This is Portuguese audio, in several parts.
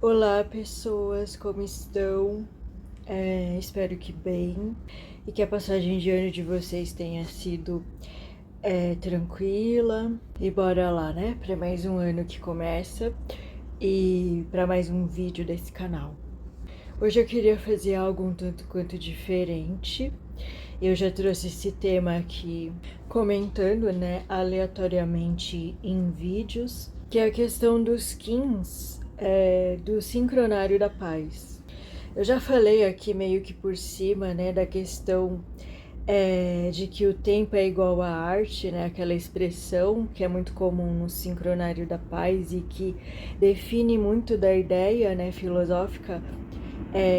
Olá, pessoas, como estão? Espero que bem e que a passagem de ano de vocês tenha sido tranquila. E bora lá, né? Para mais um ano que começa e para mais um vídeo desse canal. Hoje eu queria fazer algo um tanto quanto diferente. Eu já trouxe esse tema aqui comentando, né, aleatoriamente em vídeos, que é a questão dos skins do Sincronário da Paz. Eu já falei aqui meio que por cima, né, da questão de que o tempo é igual à arte, né, aquela expressão que é muito comum no Sincronário da Paz e que define muito da ideia, né, filosófica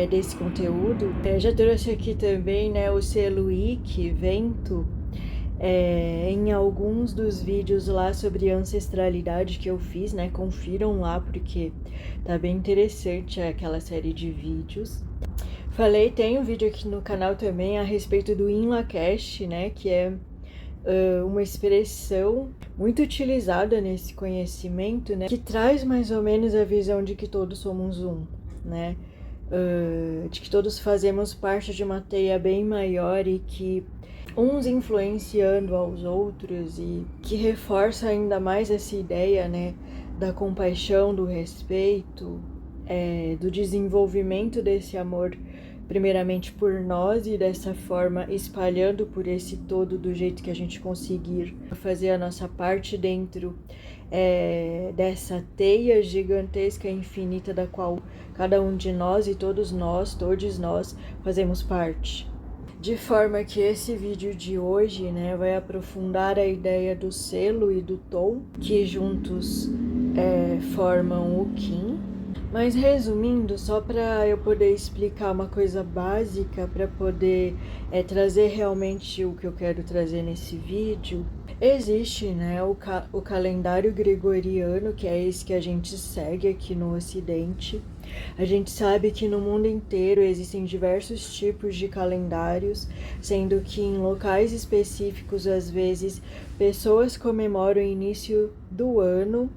desse conteúdo. Já trouxe aqui também, né, o selo IC, Vento, em alguns dos vídeos lá sobre ancestralidade que eu fiz, né? Confiram lá porque tá bem interessante aquela série de vídeos. Tem um vídeo aqui no canal também a respeito do Inlacash, né? Que é uma expressão muito utilizada nesse conhecimento, né? Que traz mais ou menos a visão de que todos somos um, né? De que todos fazemos parte de uma teia bem maior e que uns influenciando aos outros e que reforça ainda mais essa ideia, né, da compaixão, do respeito, do desenvolvimento desse amor, primeiramente por nós e dessa forma espalhando por esse todo do jeito que a gente conseguir fazer a nossa parte dentro dessa teia gigantesca e infinita da qual cada um de nós e todos nós fazemos parte. De forma que esse vídeo de hoje, né, vai aprofundar a ideia do selo e do tom, que juntos formam o Kim. Mas resumindo, só para eu poder explicar uma coisa básica, para poder trazer realmente o que eu quero trazer nesse vídeo, existe, né, o calendário gregoriano, que é esse que a gente segue aqui no Ocidente. A gente sabe que no mundo inteiro existem diversos tipos de calendários, sendo que em locais específicos, às vezes, pessoas comemoram o início do ano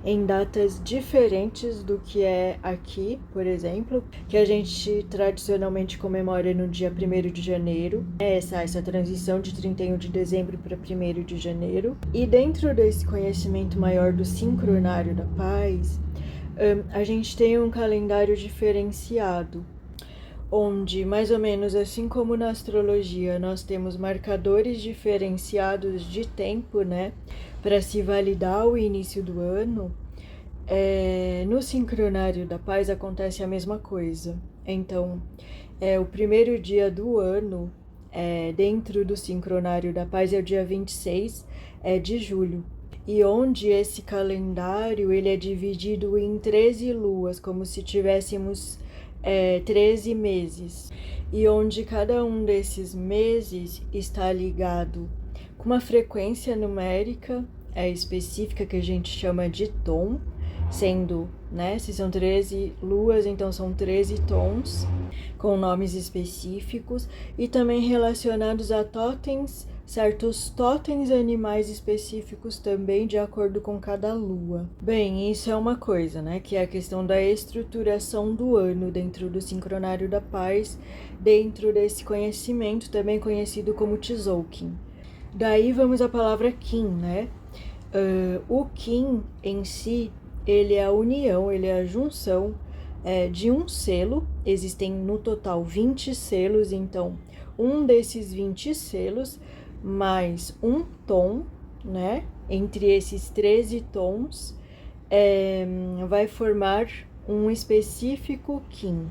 em datas diferentes do que é aqui, por exemplo, que a gente tradicionalmente comemora no dia 1º de janeiro, essa transição de 31 de dezembro para 1º de janeiro. E dentro desse conhecimento maior do sincronário da paz, a gente tem um calendário diferenciado, onde, mais ou menos assim como na astrologia, nós temos marcadores diferenciados de tempo, né, para se validar o início do ano. No sincronário da paz acontece a mesma coisa. Então, o primeiro dia do ano, dentro do sincronário da paz, é o dia 26 de julho. E onde esse calendário ele é dividido em 13 luas, como se tivéssemos 13 meses. E onde cada um desses meses está ligado com uma frequência numérica específica que a gente chama de tom, sendo, né, se são 13 luas, então são 13 tons, com nomes específicos, e também relacionados a totens, certos totens animais específicos também, de acordo com cada lua. Bem, isso é uma coisa, né, que é a questão da estruturação do ano dentro do sincronário da paz, dentro desse conhecimento, também conhecido como Tzolk'in. Daí vamos à palavra Kim, né? O Kim em si, ele é a união, ele é a junção de um selo. Existem no total 20 selos, então um desses 20 selos mais um tom, né? Entre esses 13 tons vai formar um específico Kim.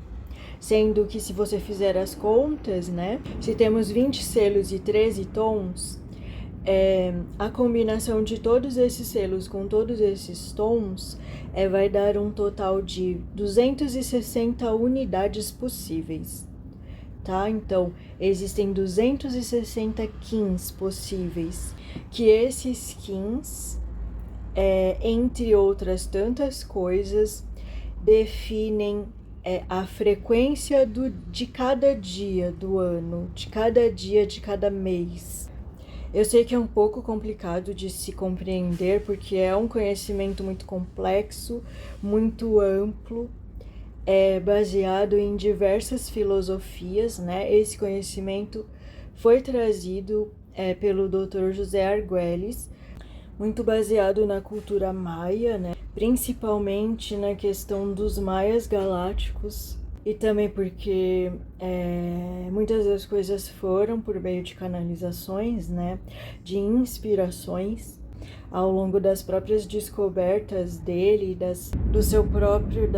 Sendo que se você fizer as contas, né? Se temos 20 selos e 13 tons, a combinação de todos esses selos com todos esses tons vai dar um total de 260 unidades possíveis, tá? Então, existem 260 Kins possíveis, que esses Kins, entre outras tantas coisas, definem a frequência de cada dia do ano, de cada dia de cada mês. Eu sei que é um pouco complicado de se compreender, porque é um conhecimento muito complexo, muito amplo, baseado em diversas filosofias, né? Esse conhecimento foi trazido pelo Dr. José Argüelles, muito baseado na cultura maia, né? Principalmente na questão dos maias galácticos, e também porque muitas das coisas foram por meio de canalizações, né? De inspirações ao longo das próprias descobertas dele, da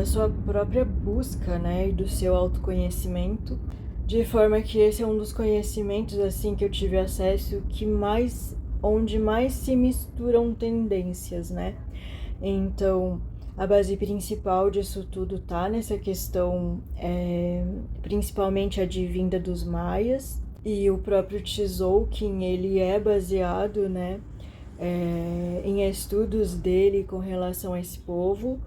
sua própria busca, né, e do seu autoconhecimento, de forma que esse é um dos conhecimentos assim que eu tive acesso onde mais se misturam tendências, né? Então, a base principal disso tudo tá nessa questão, principalmente advinda dos maias, e o próprio Tzolk'in, ele é baseado, né, em estudos dele com relação a esse povo,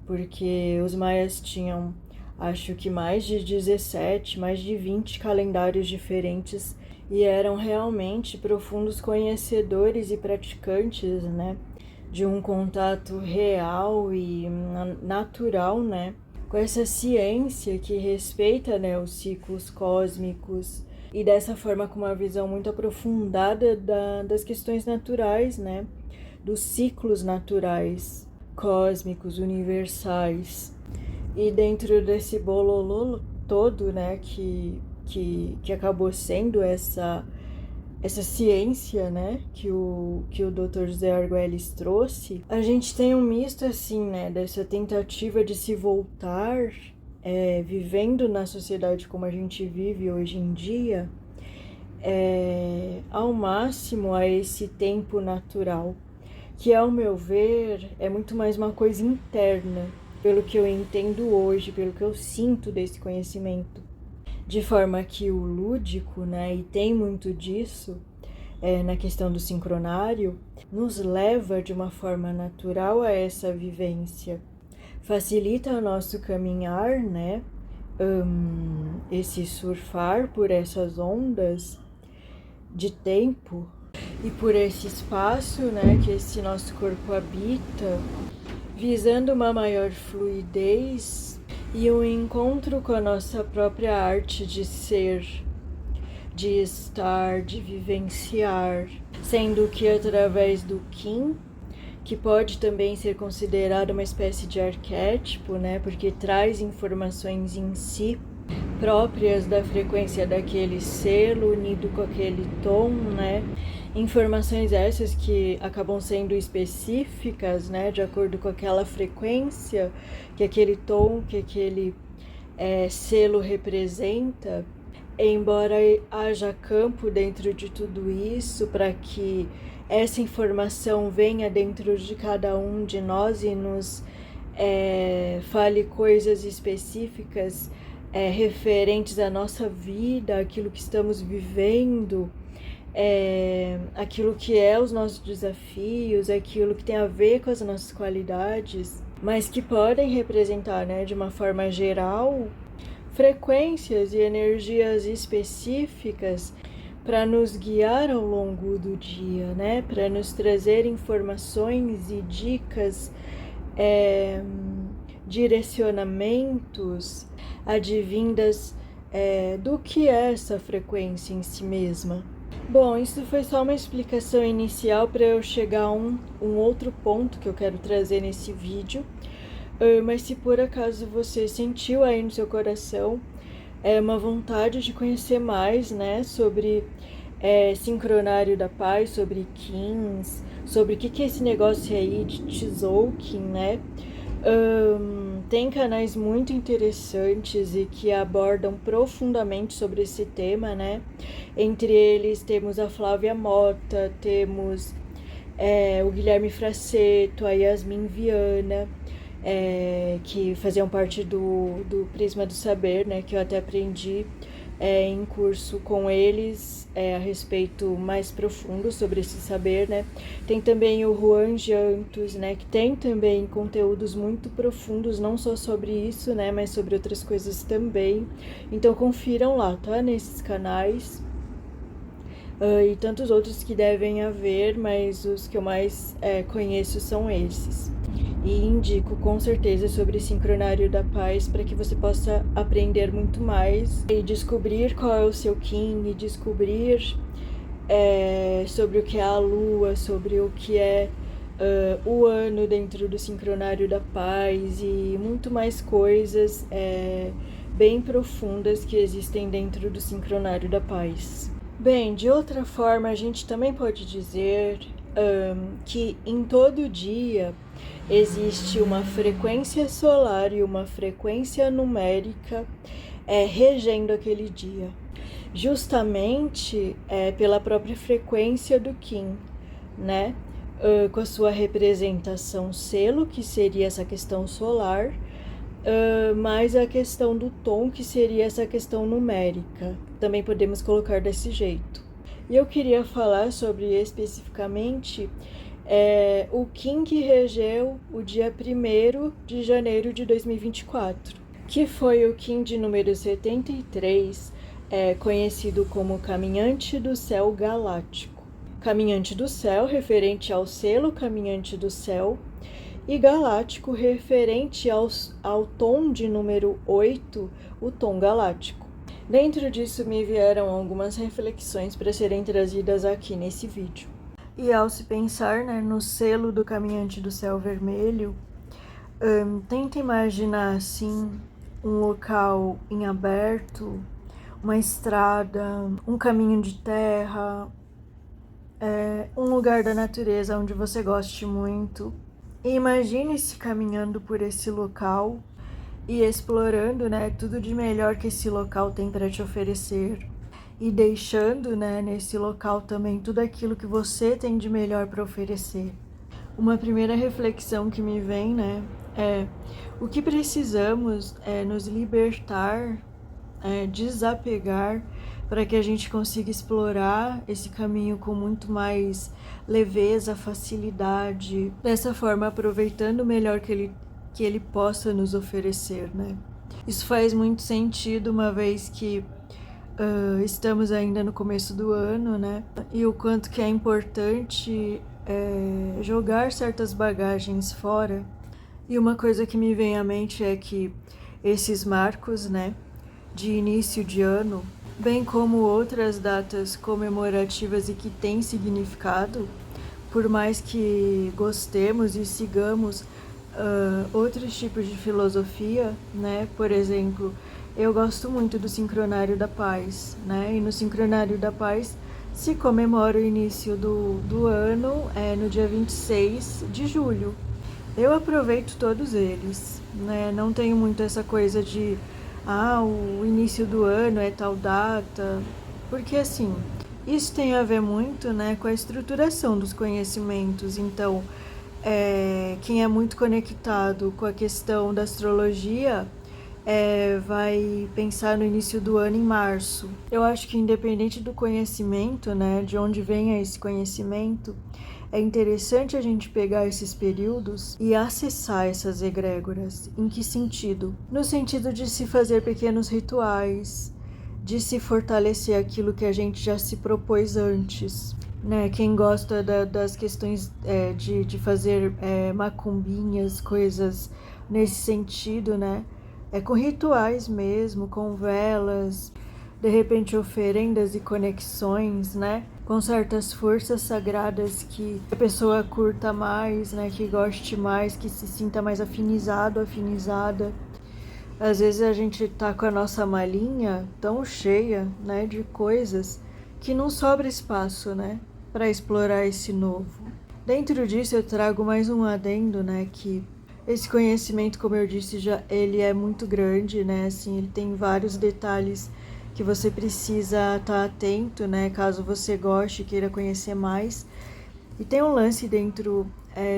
porque os maias tinham, acho que mais de 17, mais de 20 calendários diferentes, e eram realmente profundos conhecedores e praticantes, né, de um contato real e natural, né, com essa ciência que respeita, né, os ciclos cósmicos, e dessa forma com uma visão muito aprofundada das questões naturais, né, dos ciclos naturais, cósmicos, universais. E dentro desse bololô todo, né, que acabou sendo essa ciência, né, que o Dr. José Argüelles trouxe, a gente tem um misto, assim, né, dessa tentativa de se voltar, vivendo na sociedade como a gente vive hoje em dia, ao máximo a esse tempo natural, que, ao meu ver, é muito mais uma coisa interna, pelo que eu entendo hoje, pelo que eu sinto desse conhecimento. De forma que o lúdico, né, e tem muito disso, na questão do sincronário, nos leva de uma forma natural a essa vivência. Facilita o nosso caminhar, né, esse surfar por essas ondas de tempo e por esse espaço, né, que esse nosso corpo habita, visando uma maior fluidez e um encontro com a nossa própria arte de ser, de estar, de vivenciar, sendo que através do Qin, que pode também ser considerado uma espécie de arquétipo, né, porque traz informações em si próprias da frequência daquele selo unido com aquele tom, né? Informações essas que acabam sendo específicas, né, de acordo com aquela frequência que aquele tom, que aquele selo representa, embora haja campo dentro de tudo isso para que essa informação venha dentro de cada um de nós e nos fale coisas específicas referentes à nossa vida, aquilo que estamos vivendo, aquilo que é os nossos desafios, aquilo que tem a ver com as nossas qualidades, mas que podem representar, né, de uma forma geral, frequências e energias específicas para nos guiar ao longo do dia, né, para nos trazer informações e dicas, direcionamentos advindas do que é essa frequência em si mesma. Bom, isso foi só uma explicação inicial para eu chegar a um outro ponto que eu quero trazer nesse vídeo, mas se por acaso você sentiu aí no seu coração uma vontade de conhecer mais, né, sobre sincronário da paz, sobre Qins, sobre o que é esse negócio aí de Tzolk'in, né, tem canais muito interessantes e que abordam profundamente sobre esse tema, né? Entre eles temos a Flávia Mota, temos o Guilherme Fraceto, a Yasmin Viana, que faziam parte do Prisma do Saber, né? Que eu até aprendi em curso com eles a respeito mais profundo sobre esse saber, né? Tem também o Juan Jantos, né? Que tem também conteúdos muito profundos, não só sobre isso, né? Mas sobre outras coisas também. Então confiram lá, tá? Nesses canais. e tantos outros que devem haver, mas os que eu mais conheço são esses. E indico com certeza sobre Sincronário da Paz para que você possa aprender muito mais e descobrir qual é o seu Kim, e descobrir sobre o que é a Lua, sobre o que é o ano dentro do Sincronário da Paz e muito mais coisas bem profundas que existem dentro do Sincronário da Paz. Bem, de outra forma, a gente também pode dizer que em todo dia existe uma frequência solar e uma frequência numérica regendo aquele dia, justamente pela própria frequência do Kim, né? Com a sua representação selo, que seria essa questão solar, mais a questão do tom, que seria essa questão numérica. Também podemos colocar desse jeito. E eu queria falar sobre especificamente o Kim que regeu o dia 1º de janeiro de 2024, que foi o Kim de número 73, conhecido como Caminhante do Céu Galáctico. Caminhante do Céu, referente ao selo Caminhante do Céu, e Galáctico, referente ao tom de número 8, o tom galáctico. Dentro disso me vieram algumas reflexões para serem trazidas aqui nesse vídeo. E ao se pensar, né, no selo do Caminhante do Céu Vermelho, tenta imaginar assim um local em aberto, uma estrada, um caminho de terra, um lugar da natureza onde você goste muito. E imagine-se caminhando por esse local e explorando, né, tudo de melhor que esse local tem para te oferecer. E deixando, né, nesse local também tudo aquilo que você tem de melhor para oferecer. Uma primeira reflexão que me vem, né, é o que precisamos nos libertar, desapegar, para que a gente consiga explorar esse caminho com muito mais leveza, facilidade, dessa forma aproveitando o melhor que ele possa nos oferecer, né? Isso faz muito sentido, uma vez que estamos ainda no começo do ano, né? E o quanto que é importante jogar certas bagagens fora. E uma coisa que me vem à mente é que esses marcos, né, de início de ano, bem como outras datas comemorativas e que têm significado, por mais que gostemos e sigamos outros tipos de filosofia, né? Por exemplo, eu gosto muito do Sincronário da Paz, né? E no Sincronário da Paz se comemora o início do ano no dia 26 de julho. Eu aproveito todos eles, né? Não tenho muito essa coisa de o início do ano é tal data, porque assim, isso tem a ver muito, né, com a estruturação dos conhecimentos. Então, quem é muito conectado com a questão da astrologia vai pensar no início do ano em março. Eu acho que independente do conhecimento, né, de onde venha esse conhecimento, é interessante a gente pegar esses períodos e acessar essas egrégoras. Em que sentido? No sentido de se fazer pequenos rituais, de se fortalecer aquilo que a gente já se propôs antes. Né? Quem gosta das questões de fazer macumbinhas, coisas nesse sentido, né? Com rituais mesmo, com velas, de repente oferendas e conexões, né? Com certas forças sagradas que a pessoa curta mais, né? Que goste mais, que se sinta mais afinizado, afinizada. Às vezes a gente tá com a nossa malinha tão cheia, né? De coisas que não sobra espaço, né? Para explorar esse novo. Dentro disso eu trago mais um adendo, né? Que esse conhecimento, como eu disse, ele é muito grande, né? Assim, ele tem vários detalhes que você precisa estar atento, né? Caso você goste e queira conhecer mais. E tem um lance dentro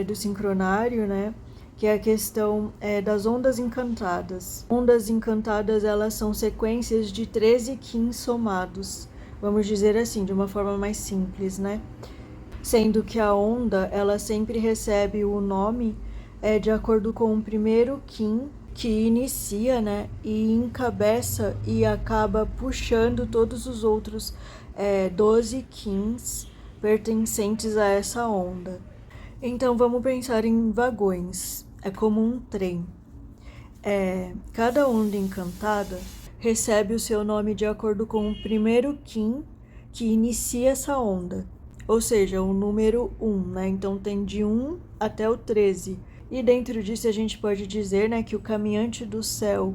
do sincronário, né? Que é a questão das ondas encantadas. Ondas encantadas, elas são sequências de 13 Kim somados. Vamos dizer assim, de uma forma mais simples, né? Sendo que a onda, ela sempre recebe o nome de acordo com o primeiro Kim que inicia, né, e encabeça e acaba puxando todos os outros 12 Kins pertencentes a essa onda. Então vamos pensar em vagões. É como um trem. Cada onda encantada recebe o seu nome de acordo com o primeiro Kin que inicia essa onda. Ou seja, o número 1, né? Então tem de 1 até o 13. E dentro disso a gente pode dizer, né, que o caminhante do céu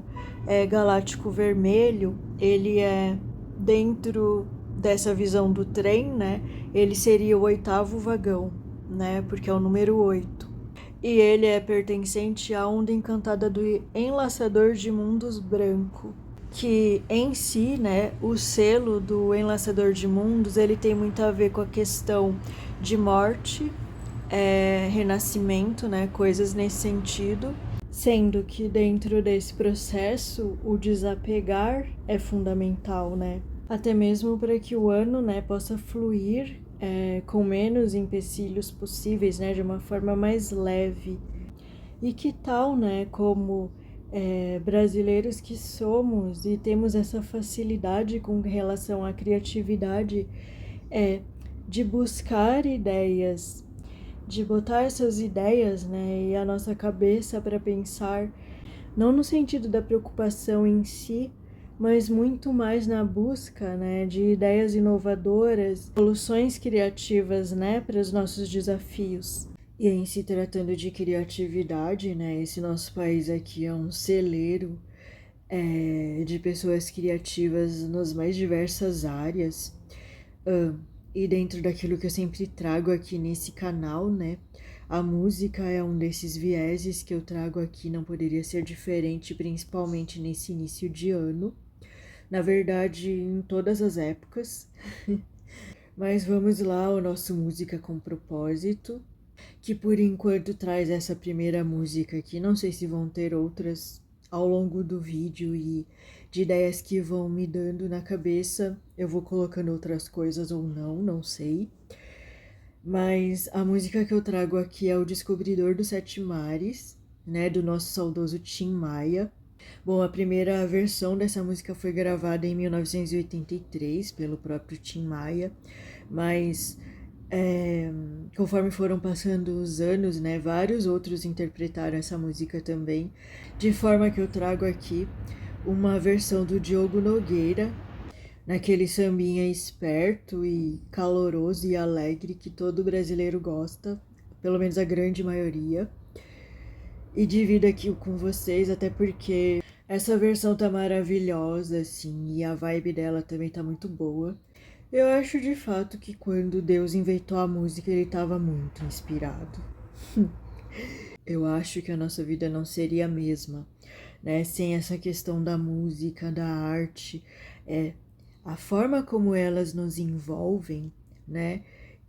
galáctico vermelho, ele é dentro dessa visão do trem, né? Ele seria o 8º vagão, né? Porque é o número 8. E ele é pertencente à onda encantada do Enlaçador de Mundos Branco, que em si, né, o selo do Enlaçador de Mundos, ele tem muito a ver com a questão de morte, renascimento, né, coisas nesse sentido, sendo que dentro desse processo o desapegar é fundamental, né, até mesmo para que o ano, né, possa fluir com menos empecilhos possíveis, né, de uma forma mais leve. E que tal, né, como brasileiros que somos e temos essa facilidade com relação à criatividade, de buscar ideias, de botar essas ideias, né, e a nossa cabeça para pensar, não no sentido da preocupação em si, mas muito mais na busca, né, de ideias inovadoras, soluções criativas, né, para os nossos desafios. E em se tratando de criatividade, né, esse nosso país aqui é um celeiro de pessoas criativas nas mais diversas áreas. E dentro daquilo que eu sempre trago aqui nesse canal, né, a música é um desses vieses que eu trago aqui, não poderia ser diferente, principalmente nesse início de ano. Na verdade, em todas as épocas. Mas vamos lá, o nosso Música com Propósito, que por enquanto traz essa primeira música aqui. Não sei se vão ter outras ao longo do vídeo e de ideias que vão me dando na cabeça. Eu vou colocando outras coisas ou não, não sei. Mas a música que eu trago aqui é o Descobridor dos Sete Mares, né, do nosso saudoso Tim Maia. Bom, a primeira versão dessa música foi gravada em 1983 pelo próprio Tim Maia, mas conforme foram passando os anos, né, vários outros interpretaram essa música também, de forma que eu trago aqui uma versão do Diogo Nogueira, naquele sambinha esperto e caloroso e alegre que todo brasileiro gosta, pelo menos a grande maioria. E divido aqui com vocês, até porque essa versão tá maravilhosa, assim, e a vibe dela também tá muito boa. Eu acho de fato que quando Deus inventou a música, ele estava muito inspirado. Eu acho que a nossa vida não seria a mesma, né? Sem essa questão da música, da arte, a forma como elas nos envolvem, né?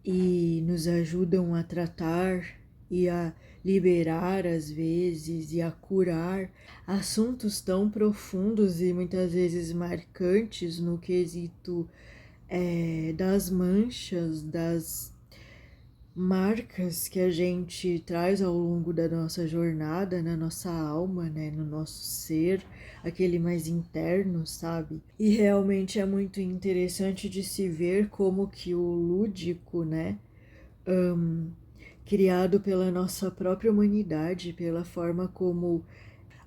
E nos ajudam a tratar e a liberar às vezes e a curar assuntos tão profundos e muitas vezes marcantes no quesito das manchas, das marcas que a gente traz ao longo da nossa jornada, na nossa alma, né, no nosso ser, aquele mais interno, sabe? E realmente é muito interessante de se ver como que o lúdico, né, criado pela nossa própria humanidade, pela forma como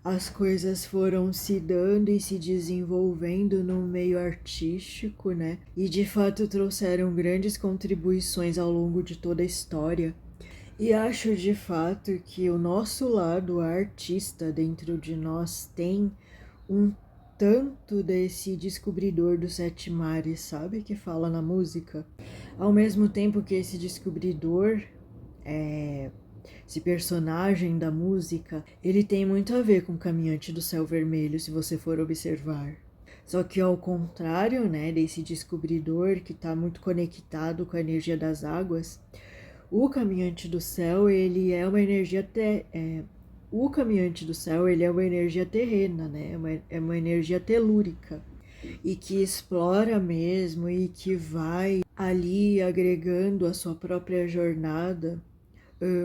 as coisas foram se dando e se desenvolvendo no meio artístico, né? E de fato trouxeram grandes contribuições ao longo de toda a história. E acho de fato que o nosso lado artista dentro de nós tem um tanto desse descobridor dos sete mares, sabe? Que fala na música. Ao mesmo tempo que esse descobridor esse personagem da música, ele tem muito a ver com o Caminhante do Céu Vermelho, se você for observar. Só que ao contrário, né, desse descobridor que está muito conectado com a energia das águas, o Caminhante do Céu, ele é uma energia o Caminhante do Céu, ele é uma energia terrena, né? É uma energia telúrica e que explora mesmo e que vai ali agregando a sua própria jornada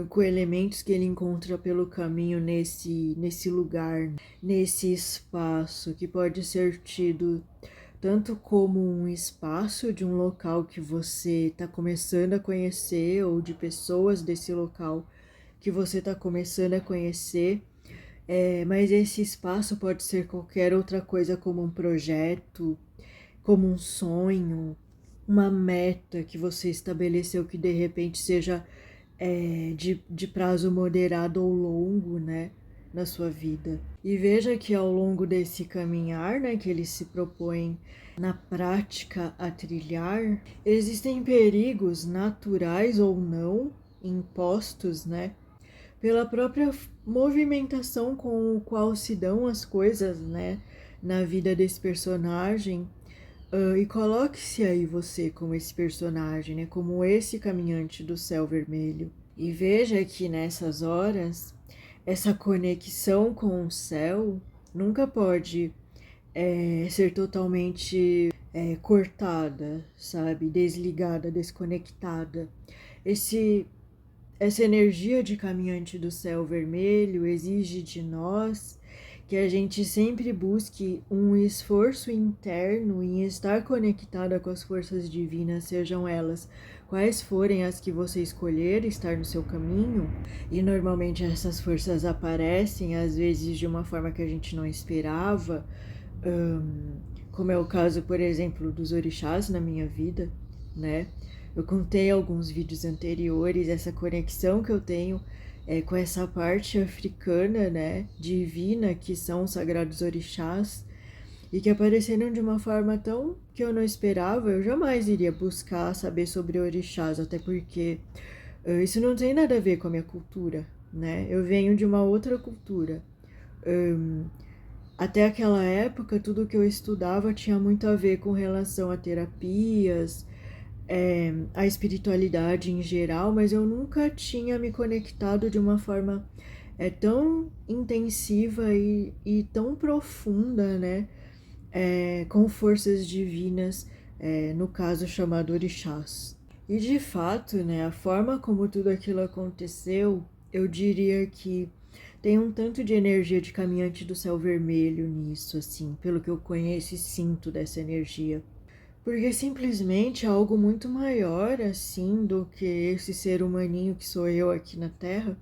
com elementos que ele encontra pelo caminho nesse lugar, nesse espaço, que pode ser tido tanto como um espaço de um local que você está começando a conhecer, ou de pessoas desse local que você está começando a conhecer, mas esse espaço pode ser qualquer outra coisa, como um projeto, como um sonho, uma meta que você estabeleceu que de repente seja de prazo moderado ou longo, né, na sua vida. E veja que ao longo desse caminhar, né, que ele se propõe na prática a trilhar, existem perigos naturais ou não impostos, né, pela própria movimentação com o qual se dão as coisas, né, na vida desse personagem. E coloque-se aí você como esse personagem, né, como esse caminhante do céu vermelho. E veja que nessas horas, essa conexão com o céu nunca pode ser totalmente cortada, sabe? Desligada, desconectada. Essa energia de caminhante do céu vermelho exige de nós que a gente sempre busque um esforço interno em estar conectada com as forças divinas, sejam elas quais forem as que você escolher estar no seu caminho. E normalmente essas forças aparecem, às vezes de uma forma que a gente não esperava, como é o caso, por exemplo, dos orixás na minha vida, né? Eu contei alguns vídeos anteriores essa conexão que eu tenho com essa parte africana, né, divina, que são os sagrados orixás, e que apareceram de uma forma tão que eu não esperava. Eu jamais iria buscar saber sobre orixás, até porque isso não tem nada a ver com a minha cultura, né? Eu venho de uma outra cultura. Até aquela época, tudo que eu estudava tinha muito a ver com relação a terapias, a espiritualidade em geral, mas eu nunca tinha me conectado de uma forma tão intensiva e tão profunda, né, com forças divinas, no caso chamado orixás. E de fato, né, a forma como tudo aquilo aconteceu, eu diria que tem um tanto de energia de caminhante do céu vermelho nisso, assim, pelo que eu conheço e sinto dessa energia. Porque simplesmente é algo muito maior, assim, do que esse ser humaninho que sou eu aqui na Terra,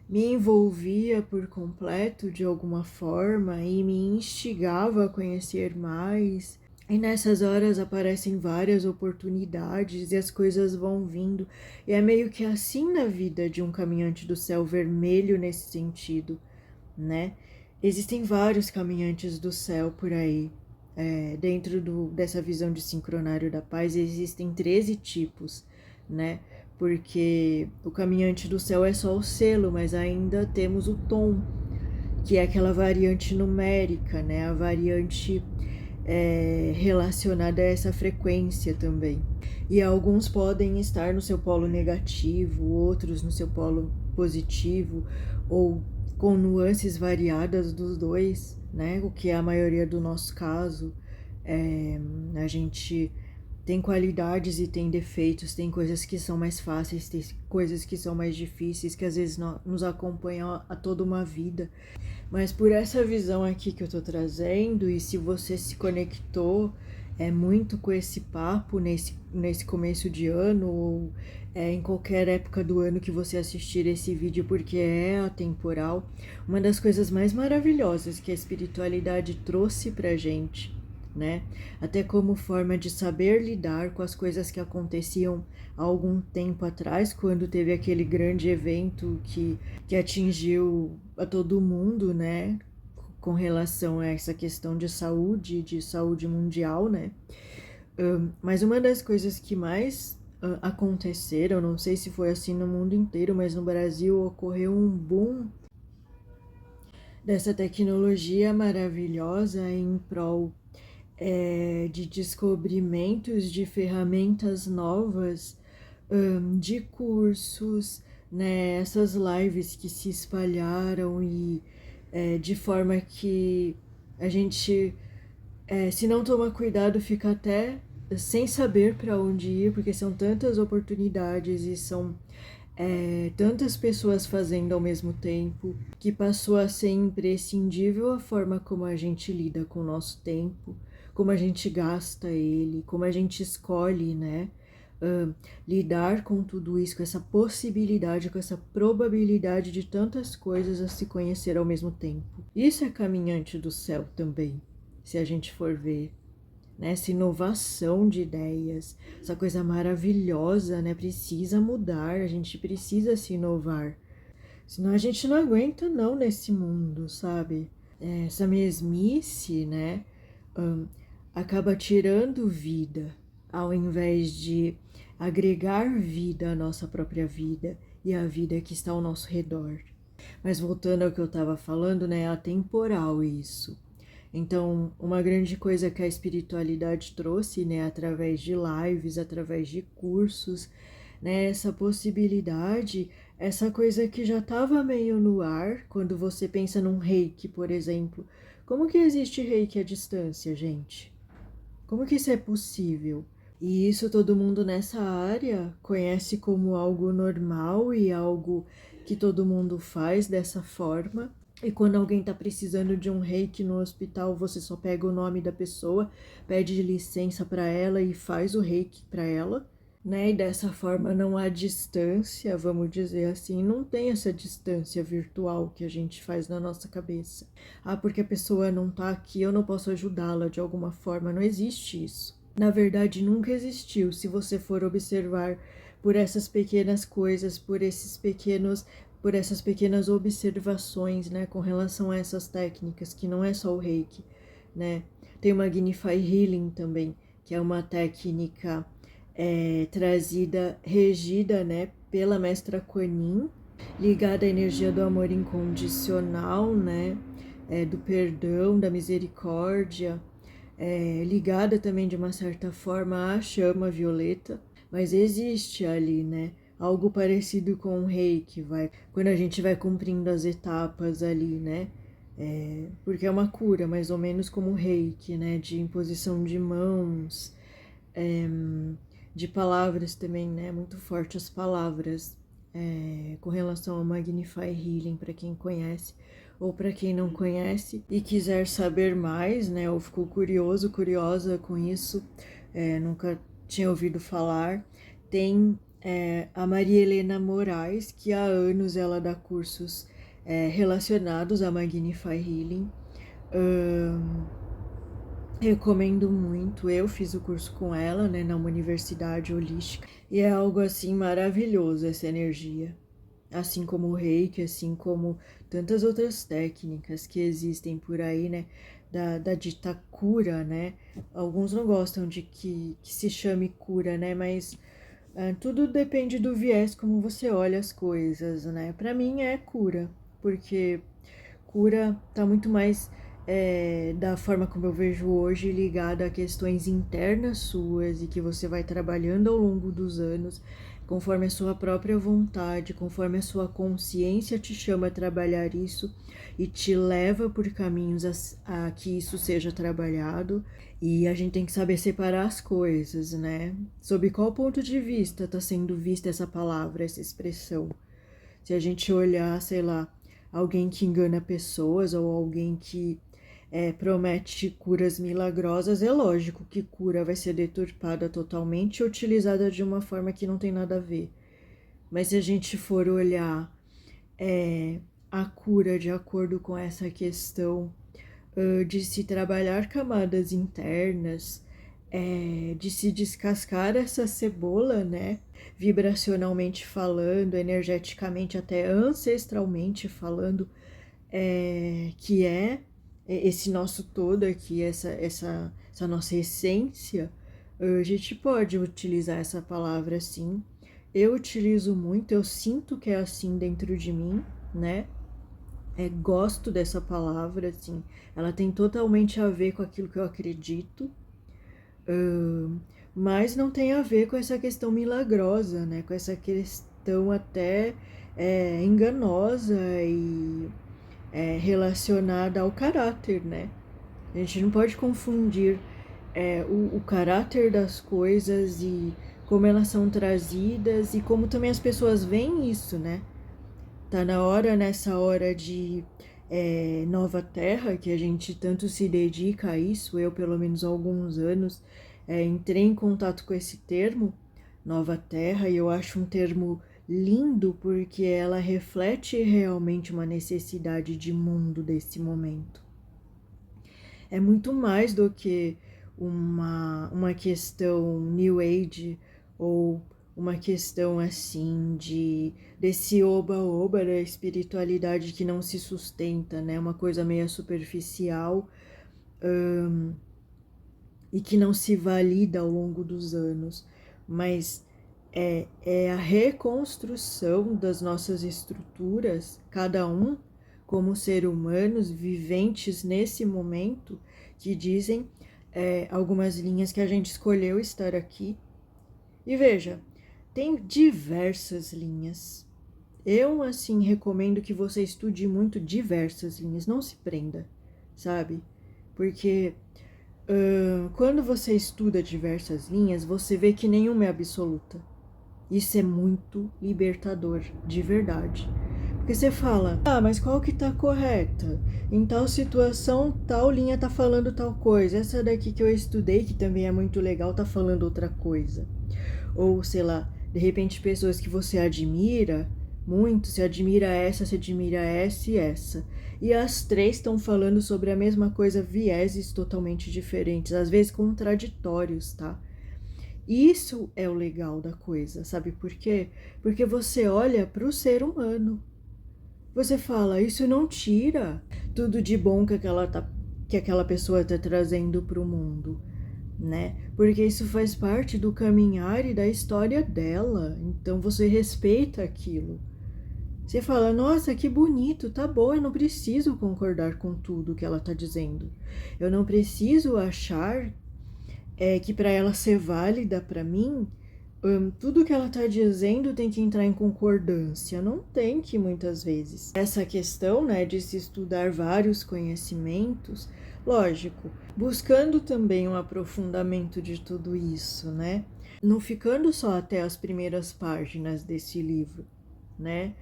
me envolvia por completo de alguma forma e me instigava a conhecer mais. E nessas horas aparecem várias oportunidades e as coisas vão vindo. E é meio que assim na vida de um caminhante do céu vermelho nesse sentido, né? Existem vários caminhantes do céu por aí. Dentro dessa visão de sincronário da paz existem 13 tipos, né? Porque o caminhante do céu é só o selo, mas ainda temos o tom, que é aquela variante numérica, né? A variante relacionada a essa frequência também. E alguns podem estar no seu polo negativo, outros no seu polo positivo, ou com nuances variadas dos dois, né? O que é a maioria do nosso caso. A gente tem qualidades e tem defeitos, tem coisas que são mais fáceis, tem coisas que são mais difíceis, que às vezes nos acompanham a toda uma vida. Mas por essa visão aqui que eu tô trazendo, e se você se conectou muito com esse papo nesse começo de ano, ou em qualquer época do ano que você assistir esse vídeo, porque é atemporal, uma das coisas mais maravilhosas que a espiritualidade trouxe pra gente, né? Até como forma de saber lidar com as coisas que aconteciam há algum tempo atrás, quando teve aquele grande evento que atingiu a todo mundo, né? Com relação a essa questão de saúde mundial, né? Mas uma das coisas que mais aconteceram, não sei se foi assim no mundo inteiro, mas no Brasil ocorreu um boom dessa tecnologia maravilhosa em prol de descobrimentos de ferramentas novas, de cursos, né? Essas lives que se espalharam e de forma que a gente, se não tomar cuidado, fica até sem saber para onde ir, porque são tantas oportunidades e são tantas pessoas fazendo ao mesmo tempo, que passou a ser imprescindível a forma como a gente lida com o nosso tempo, como a gente gasta ele, como a gente escolhe, né? Lidar com tudo isso, com essa possibilidade, com essa probabilidade de tantas coisas a se conhecer ao mesmo tempo. Isso é caminhante do céu também, se a gente for ver, né? Essa inovação de ideias, essa coisa maravilhosa, né? Precisa mudar, a gente precisa se inovar. Senão a gente não aguenta não nesse mundo, sabe? Essa mesmice, né? Acaba tirando vida, ao invés de agregar vida à nossa própria vida e à vida que está ao nosso redor. Mas voltando ao que eu estava falando, né? É atemporal isso. Então, uma grande coisa que a espiritualidade trouxe, né, através de lives, através de cursos, né, essa possibilidade, essa coisa que já estava meio no ar, quando você pensa num reiki, por exemplo. Como que existe reiki à distância, gente? Como que isso é possível? E isso todo mundo nessa área conhece como algo normal e algo que todo mundo faz dessa forma. E quando alguém está precisando de um reiki no hospital, você só pega o nome da pessoa, pede licença para ela e faz o reiki para ela, né? E dessa forma não há distância, vamos dizer assim, não tem essa distância virtual que a gente faz na nossa cabeça. Ah, porque a pessoa não está aqui, eu não posso ajudá-la de alguma forma, não existe isso. Na verdade, nunca existiu, se você for observar por essas pequenas coisas, por essas pequenas observações, né, com relação a essas técnicas, que não é só o reiki, né? Tem o Magnify Healing também, que é uma técnica regida, né, pela mestra Kuan Yin, ligada à energia do amor incondicional, né, do perdão, da misericórdia, ligada também de uma certa forma à chama violeta, mas existe ali, né, algo parecido com o reiki, quando a gente vai cumprindo as etapas ali, né, porque é uma cura, mais ou menos como o reiki, né, de imposição de mãos, de palavras também, né, muito fortes as palavras, com relação ao Magnify Healing, para quem conhece, ou para quem não conhece e quiser saber mais, né, ou ficou curiosa com isso, nunca tinha ouvido falar, tem a Maria Helena Moraes, que há anos ela dá cursos relacionados a Magnify Healing. Recomendo muito, eu fiz o curso com ela, né, numa universidade holística, e é algo assim maravilhoso essa energia. Assim como o reiki, assim como tantas outras técnicas que existem por aí, né, da dita cura, né, alguns não gostam de que se chame cura, né, mas tudo depende do viés como você olha as coisas, né, pra mim é cura, porque cura tá muito mais da forma como eu vejo hoje, ligada a questões internas suas e que você vai trabalhando ao longo dos anos, conforme a sua própria vontade, conforme a sua consciência te chama a trabalhar isso e te leva por caminhos a que isso seja trabalhado. E a gente tem que saber separar as coisas, né? Sob qual ponto de vista está sendo vista essa palavra, essa expressão? Se a gente olhar, sei lá, alguém que engana pessoas ou alguém que promete curas milagrosas, é lógico que cura vai ser deturpada totalmente e utilizada de uma forma que não tem nada a ver. Mas se a gente for olhar a cura de acordo com essa questão de se trabalhar camadas internas, de se descascar essa cebola, né? Vibracionalmente falando, energeticamente, até ancestralmente falando, que esse nosso todo aqui, essa nossa essência, a gente pode utilizar essa palavra assim. Eu utilizo muito, eu sinto que é assim dentro de mim, né? Gosto dessa palavra, assim, ela tem totalmente a ver com aquilo que eu acredito, mas não tem a ver com essa questão milagrosa, né? Com essa questão até enganosa e relacionada ao caráter, né? A gente não pode confundir o caráter das coisas e como elas são trazidas e como também as pessoas veem isso, né? Tá na hora, nessa hora de nova terra, que a gente tanto se dedica a isso, eu pelo menos há alguns anos entrei em contato com esse termo, nova terra, e eu acho um termo lindo porque ela reflete realmente uma necessidade de mundo desse momento. É muito mais do que uma questão New Age ou uma questão assim desse oba-oba da espiritualidade que não se sustenta, né? Uma coisa meio superficial e que não se valida ao longo dos anos, mas é a reconstrução das nossas estruturas, cada um como ser humanos viventes nesse momento, que dizem algumas linhas que a gente escolheu estar aqui. E veja, tem diversas linhas. Eu, assim, recomendo que você estude muito diversas linhas, não se prenda, sabe? Porque quando você estuda diversas linhas, você vê que nenhuma é absoluta. Isso é muito libertador, de verdade. Porque você fala, mas qual que tá correta? Em tal situação, tal linha tá falando tal coisa. Essa daqui que eu estudei, que também é muito legal, tá falando outra coisa. Ou, sei lá, de repente pessoas que você admira muito, se admira essa e essa. E as três estão falando sobre a mesma coisa, vieses totalmente diferentes, às vezes contraditórios, tá? Isso é o legal da coisa, sabe por quê? Porque você olha para o ser humano. Você fala, isso não tira tudo de bom que aquela pessoa está trazendo para o mundo, né? Porque isso faz parte do caminhar e da história dela. Então você respeita aquilo. Você fala, nossa, que bonito, tá bom, eu não preciso concordar com tudo que ela está dizendo. Eu não preciso achar que para ela ser válida para mim, tudo que ela está dizendo tem que entrar em concordância. Não tem que muitas vezes. Essa questão, né, de se estudar vários conhecimentos, lógico, buscando também um aprofundamento de tudo isso, né? Não ficando só até as primeiras páginas desse livro, né?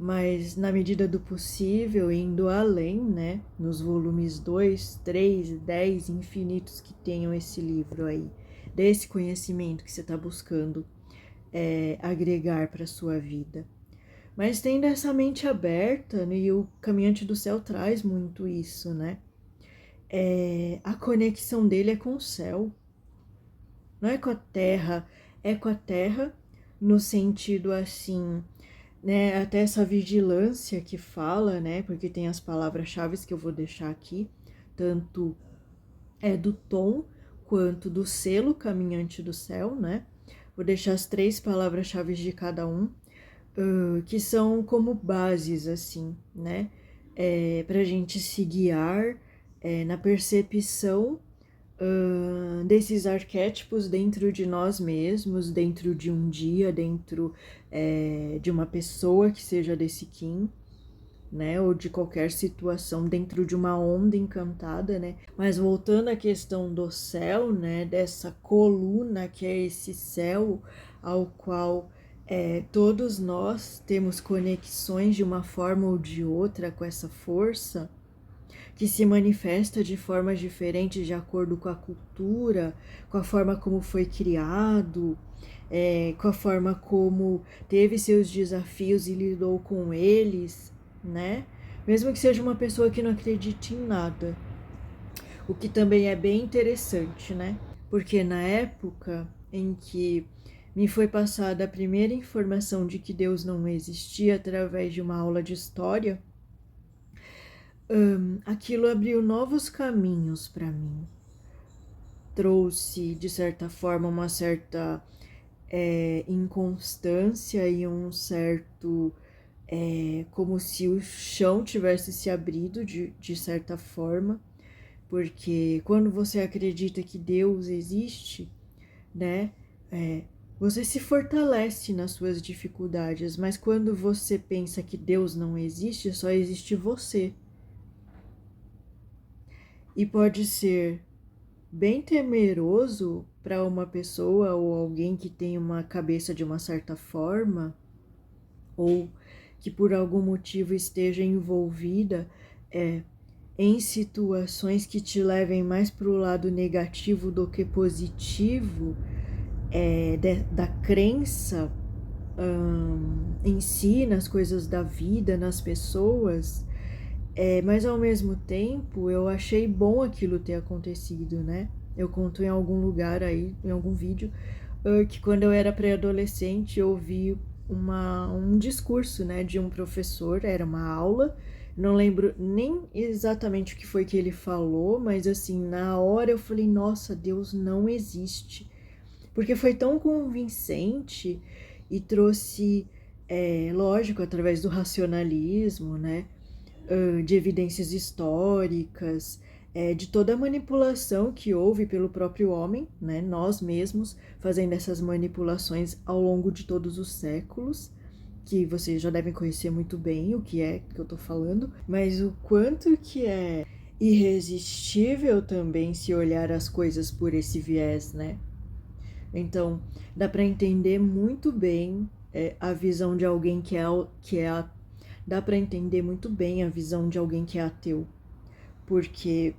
Mas na medida do possível, indo além, né? Nos volumes 2, 3, 10 infinitos que tenham esse livro aí, desse conhecimento que você está buscando agregar para a sua vida. Mas tendo essa mente aberta, né, e o Caminhante do Céu traz muito isso, né? A conexão dele é com o céu, não é com a terra, é com a terra no sentido assim, né, até essa vigilância que fala, né, porque tem as palavras-chave que eu vou deixar aqui, tanto do tom quanto do selo Caminhante do Céu, né, vou deixar as 3 palavras-chave de cada um, que são como bases, assim, né, pra gente se guiar na percepção desses arquétipos dentro de nós mesmos, dentro de um dia, dentro de uma pessoa que seja desse Kim, né, ou de qualquer situação, dentro de uma onda encantada, né, mas voltando à questão do céu, né, dessa coluna que é esse céu ao qual todos nós temos conexões de uma forma ou de outra com essa força, que se manifesta de formas diferentes de acordo com a cultura, com a forma como foi criado, com a forma como teve seus desafios e lidou com eles, né? Mesmo que seja uma pessoa que não acredite em nada. O que também é bem interessante, né? Porque na época em que me foi passada a primeira informação de que Deus não existia através de uma aula de história, aquilo abriu novos caminhos para mim. Trouxe, de certa forma, uma certa inconstância e um certo... como se o chão tivesse se abrido de certa forma, porque quando você acredita que Deus existe, né, você se fortalece nas suas dificuldades, mas quando você pensa que Deus não existe, só existe você. E pode ser bem temeroso para uma pessoa ou alguém que tem uma cabeça de uma certa forma, ou que por algum motivo esteja envolvida em situações que te levem mais para o lado negativo do que positivo, da crença em si, nas coisas da vida, nas pessoas, mas ao mesmo tempo eu achei bom aquilo ter acontecido, né? Eu conto em algum lugar aí, em algum vídeo, que quando eu era pré-adolescente eu ouvi um discurso, né, de um professor, era uma aula, não lembro nem exatamente o que foi que ele falou, mas assim, na hora eu falei, nossa, Deus não existe, porque foi tão convincente e trouxe, lógico, através do racionalismo, né, de evidências históricas, de toda a manipulação que houve pelo próprio homem, né, nós mesmos fazendo essas manipulações ao longo de todos os séculos, que vocês já devem conhecer muito bem o que é que eu tô falando, mas o quanto que é irresistível também se olhar as coisas por esse viés, né? Então, dá para entender muito bem a visão de alguém dá para entender muito bem a visão de alguém que é ateu, porque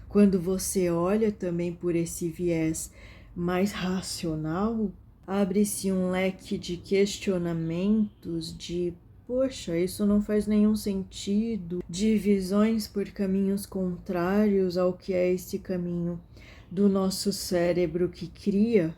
quando você olha também por esse viés mais racional, abre-se um leque de questionamentos de poxa, isso não faz nenhum sentido, de visões por caminhos contrários ao que é esse caminho do nosso cérebro que cria,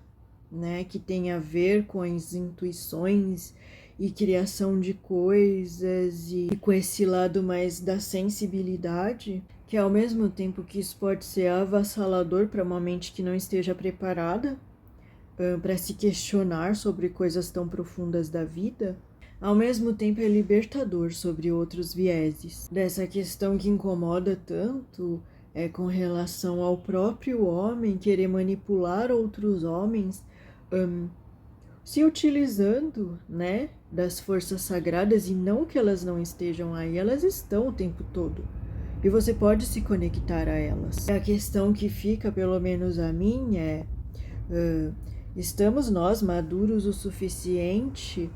né, que tem a ver com as intuições e criação de coisas e com esse lado mais da sensibilidade, que ao mesmo tempo que isso pode ser avassalador para uma mente que não esteja preparada para se questionar sobre coisas tão profundas da vida, ao mesmo tempo é libertador sobre outros vieses. Dessa questão que incomoda tanto com relação ao próprio homem querer manipular outros homens, se utilizando, né, das forças sagradas, e não que elas não estejam aí, elas estão o tempo todo. E você pode se conectar a elas. A questão que fica, pelo menos a mim, estamos nós maduros o suficiente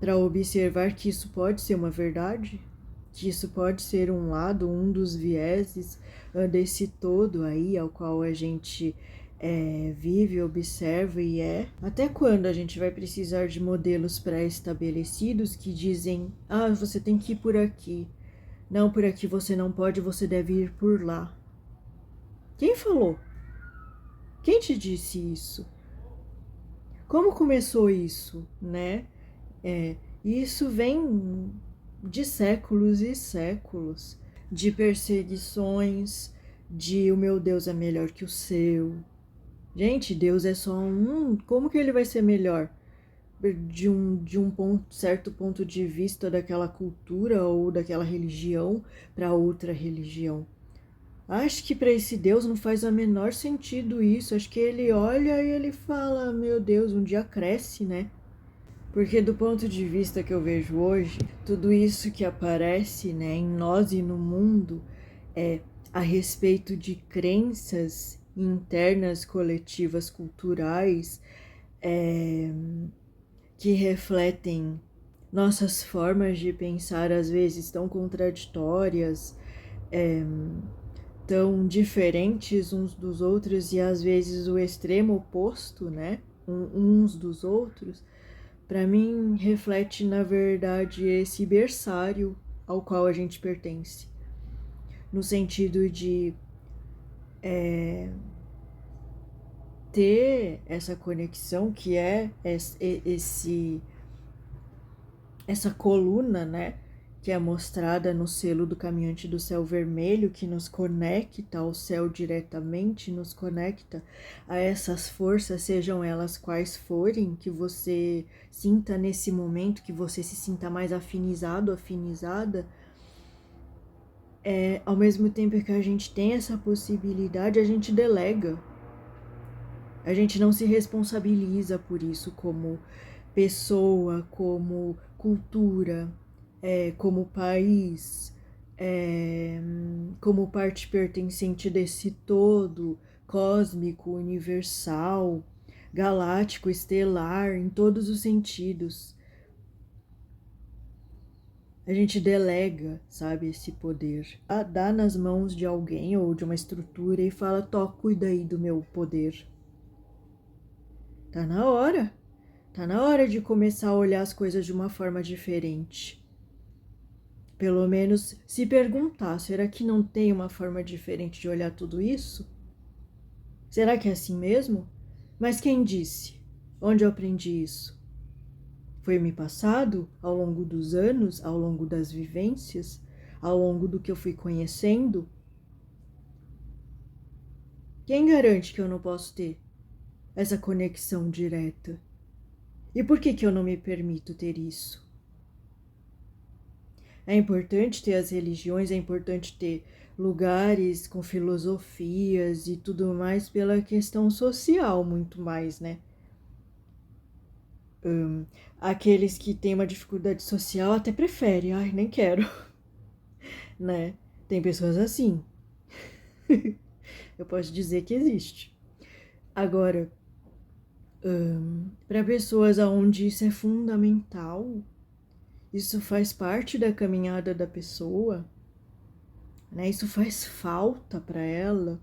para observar que isso pode ser uma verdade? Que isso pode ser um lado, um dos vieses desse todo aí ao qual a gente vive, observa e é. Até quando a gente vai precisar de modelos pré-estabelecidos que dizem, ah, você tem que ir por aqui, não, por aqui você não pode, você deve ir por lá. Quem falou? Quem te disse isso? Como começou isso, né? Isso vem de séculos e séculos, de perseguições, de o meu Deus é melhor que o seu. Gente, Deus é só um, como que ele vai ser melhor? De um certo ponto de vista daquela cultura ou daquela religião para outra religião. Acho que para esse Deus não faz o menor sentido isso. Acho que ele olha e ele fala, meu Deus, um dia cresce, né? Porque do ponto de vista que eu vejo hoje, tudo isso que aparece, né, em nós e no mundo é a respeito de crenças internas, coletivas, culturais, que refletem nossas formas de pensar, às vezes tão contraditórias, tão diferentes uns dos outros e às vezes o extremo oposto, né, uns dos outros. Para mim, reflete, na verdade, esse berçário ao qual a gente pertence. No sentido de ter essa conexão que é essa coluna, né? Que é mostrada no selo do caminhante do céu vermelho, que nos conecta ao céu diretamente, nos conecta a essas forças, sejam elas quais forem, que você sinta nesse momento, que você se sinta mais afinizado, afinizada. Ao mesmo tempo que a gente tem essa possibilidade, a gente delega. A gente não se responsabiliza por isso como pessoa, como cultura, como país, como parte pertencente desse todo cósmico, universal, galáctico, estelar, em todos os sentidos. A gente delega, sabe, esse poder. Dá nas mãos de alguém ou de uma estrutura e fala, cuida aí do meu poder. Tá na hora. Tá na hora de começar a olhar as coisas de uma forma diferente. Pelo menos se perguntar, será que não tem uma forma diferente de olhar tudo isso? Será que é assim mesmo? Mas quem disse? Onde eu aprendi isso? Foi me passado ao longo dos anos, ao longo das vivências, ao longo do que eu fui conhecendo? Quem garante que eu não posso ter essa conexão direta? E por que eu não me permito ter isso? É importante ter as religiões, é importante ter lugares com filosofias e tudo mais pela questão social, muito mais, né? Aqueles que têm uma dificuldade social até preferem, ai, nem quero, né? Tem pessoas assim. Eu posso dizer que existe. Agora, para pessoas onde isso é fundamental, isso faz parte da caminhada da pessoa, né? Isso faz falta para ela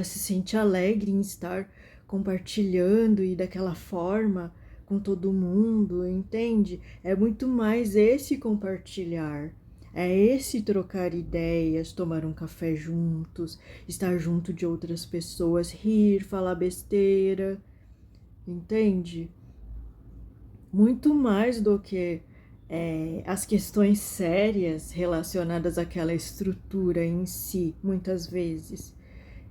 se sente alegre em estar compartilhando e daquela forma com todo mundo, entende? É muito mais esse compartilhar, é esse trocar ideias, tomar um café juntos, estar junto de outras pessoas, rir, falar besteira, entende? Muito mais do que as questões sérias relacionadas àquela estrutura em si, muitas vezes.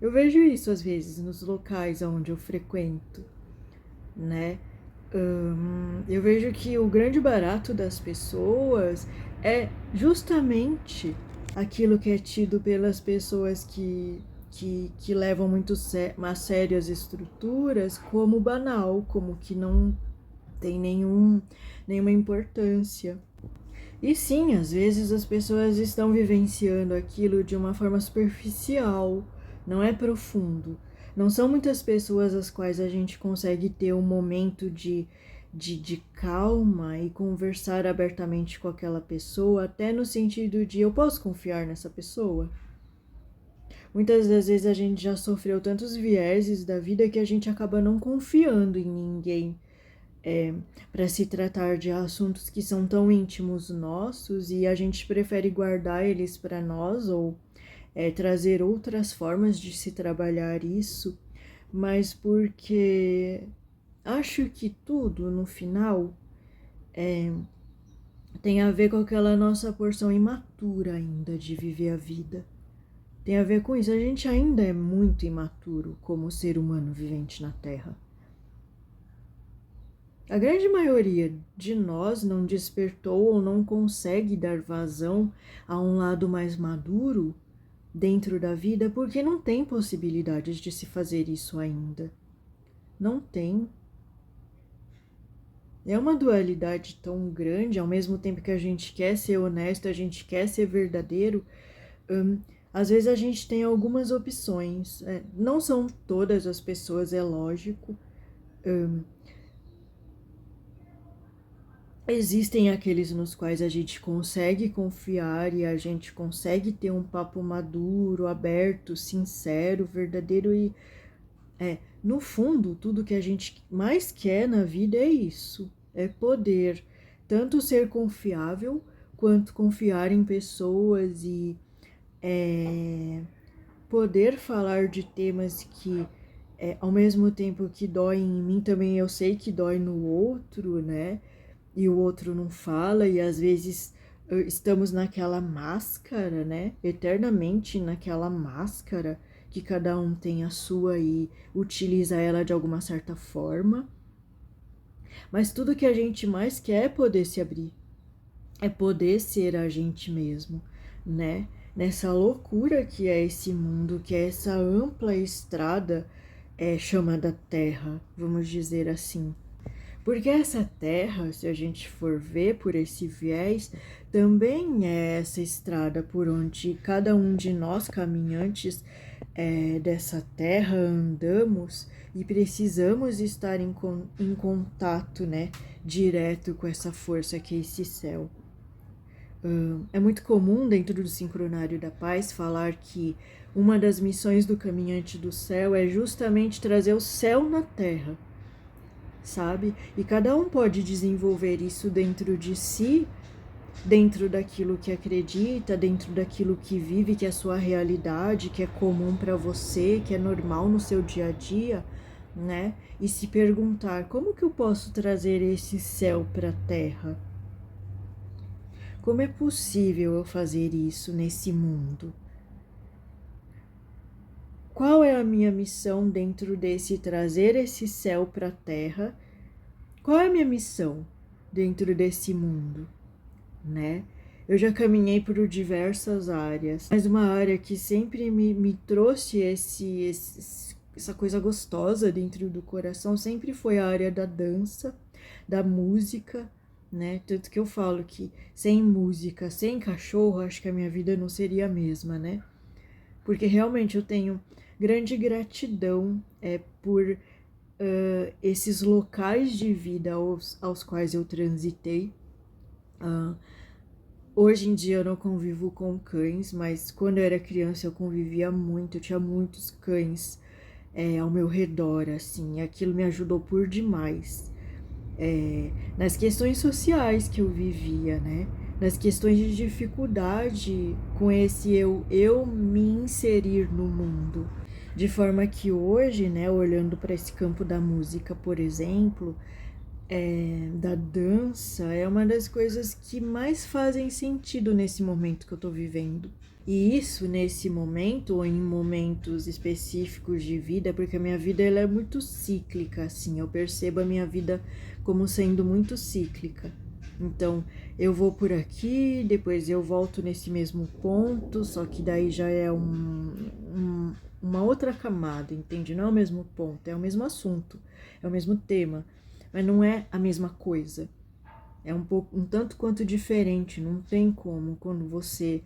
Eu vejo isso às vezes nos locais onde eu frequento, né? Eu vejo que o grande barato das pessoas é justamente aquilo que é tido pelas pessoas que levam muito a sério as estruturas como banal, como que não tem nenhuma importância. E sim, às vezes as pessoas estão vivenciando aquilo de uma forma superficial, não é profundo. Não são muitas pessoas as quais a gente consegue ter um momento de calma e conversar abertamente com aquela pessoa, até no sentido de eu posso confiar nessa pessoa. Muitas das vezes a gente já sofreu tantos vieses da vida que a gente acaba não confiando em ninguém. Para se tratar de assuntos que são tão íntimos nossos e a gente prefere guardar eles para nós ou trazer outras formas de se trabalhar isso, mas porque acho que tudo no final tem a ver com aquela nossa porção imatura ainda de viver a vida. Tem a ver com isso, a gente ainda é muito imaturo como ser humano vivente na Terra. A grande maioria de nós não despertou ou não consegue dar vazão a um lado mais maduro dentro da vida porque não tem possibilidades de se fazer isso ainda. Não tem. É uma dualidade tão grande, ao mesmo tempo que a gente quer ser honesto, a gente quer ser verdadeiro, às vezes a gente tem algumas opções. Não são todas as pessoas, é lógico. Existem aqueles nos quais a gente consegue confiar e a gente consegue ter um papo maduro, aberto, sincero, verdadeiro e no fundo, tudo que a gente mais quer na vida é isso, é poder tanto ser confiável quanto confiar em pessoas e poder falar de temas que ao mesmo tempo que dói em mim, também eu sei que dói no outro, né? E o outro não fala, e às vezes estamos naquela máscara, né? Eternamente naquela máscara, que cada um tem a sua e utiliza ela de alguma certa forma. Mas tudo que a gente mais quer é poder se abrir, é poder ser a gente mesmo, né? Nessa loucura que é esse mundo, que é essa ampla estrada chamada Terra, vamos dizer assim. Porque essa terra, se a gente for ver por esse viés, também é essa estrada por onde cada um de nós, caminhantes dessa terra, andamos e precisamos estar em contato, né, direto com essa força que é esse céu. É muito comum dentro do Sincronário da Paz falar que uma das missões do caminhante do céu é justamente trazer o céu na terra, sabe? E cada um pode desenvolver isso dentro de si, dentro daquilo que acredita, dentro daquilo que vive, que é a sua realidade, que é comum para você, que é normal no seu dia a dia, né? E se perguntar, como que eu posso trazer esse céu para a terra? Como é possível eu fazer isso nesse mundo? Qual é a minha missão dentro desse trazer esse céu para a terra? Qual é a minha missão dentro desse mundo, né? Eu já caminhei por diversas áreas, mas uma área que sempre me trouxe essa coisa gostosa dentro do coração sempre foi a área da dança, da música, né? Tanto que eu falo que sem música, sem cachorro, acho que a minha vida não seria a mesma, né? Porque realmente eu tenho grande gratidão por esses locais de vida aos quais eu transitei. Hoje em dia eu não convivo com cães, mas quando eu era criança eu convivia muito, eu tinha muitos cães ao meu redor, assim, e aquilo me ajudou por demais. Nas questões sociais que eu vivia, né? Nas questões de dificuldade com esse eu me inserir no mundo. De forma que hoje, né, olhando para esse campo da música, por exemplo, da dança, é uma das coisas que mais fazem sentido nesse momento que eu tô vivendo. E isso nesse momento, ou em momentos específicos de vida, porque a minha vida ela é muito cíclica, assim, eu percebo a minha vida como sendo muito cíclica. Então, eu vou por aqui, depois eu volto nesse mesmo ponto, só que daí já é uma outra camada, entende? Não é o mesmo ponto, é o mesmo assunto, é o mesmo tema, mas não é a mesma coisa. É um tanto quanto diferente, não tem como, quando você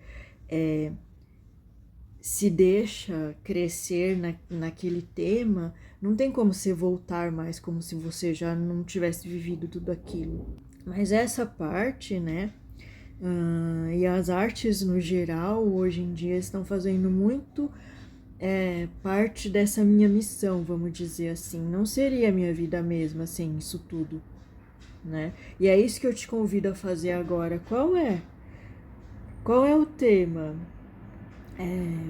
se deixa crescer naquele tema, não tem como você voltar mais como se você já não tivesse vivido tudo aquilo. Mas essa parte, né, e as artes no geral, hoje em dia, estão fazendo muito parte dessa minha missão, vamos dizer assim. Não seria a minha vida mesma sem isso tudo, né? E é isso que eu te convido a fazer agora. Qual é? Qual é o tema?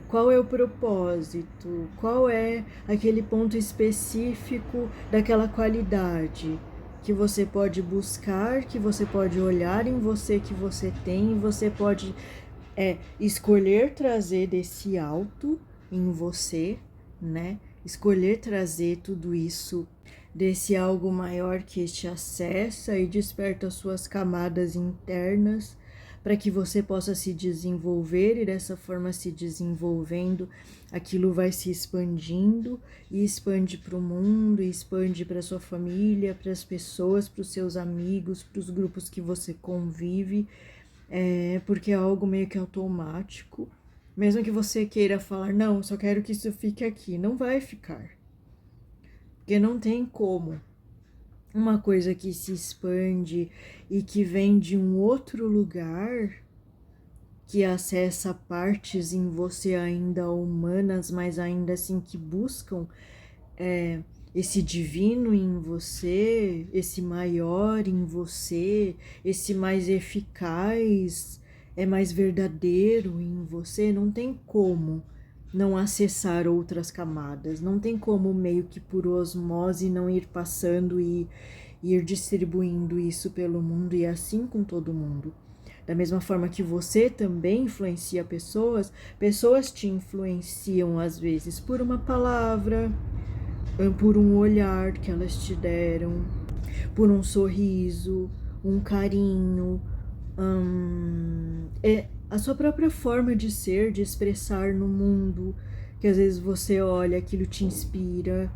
Qual é o propósito? Qual é aquele ponto específico daquela qualidade que você pode buscar, que você pode olhar em você, que você tem, e você pode escolher trazer desse alto em você, né? Escolher trazer tudo isso desse algo maior que te acessa e desperta as suas camadas internas, para que você possa se desenvolver, e dessa forma, se desenvolvendo, aquilo vai se expandindo e expande para o mundo, e expande para sua família, para as pessoas, para os seus amigos, para os grupos que você convive, porque é algo meio que automático. Mesmo que você queira falar, não, só quero que isso fique aqui, não vai ficar. Porque não tem como. Uma coisa que se expande e que vem de um outro lugar, que acessa partes em você ainda humanas, mas ainda assim que buscam esse divino em você, esse maior em você, esse mais eficaz, mais verdadeiro em você, não tem como não acessar outras camadas, não tem como meio que por osmose não ir passando e ir distribuindo isso pelo mundo, e assim com todo mundo. Da mesma forma que você também influencia pessoas, pessoas te influenciam às vezes por uma palavra, por um olhar que elas te deram, por um sorriso, um carinho, a sua própria forma de ser, de expressar no mundo, que às vezes você olha, aquilo te inspira,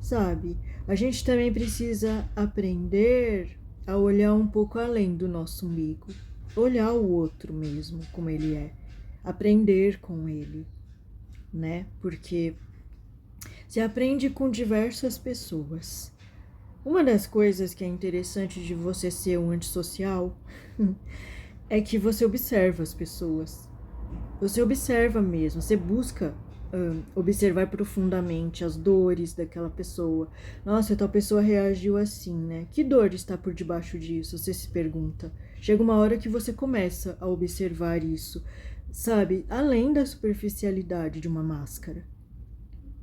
sabe? A gente também precisa aprender a olhar um pouco além do nosso umbigo, olhar o outro mesmo como ele é, aprender com ele, né? Porque se aprende com diversas pessoas. Uma das coisas que é interessante de você ser um antissocial é que você observa as pessoas. Você observa mesmo, você busca observar profundamente as dores daquela pessoa. Nossa, tal pessoa reagiu assim, né? Que dor está por debaixo disso? Você se pergunta. Chega uma hora que você começa a observar isso, sabe? Além da superficialidade de uma máscara.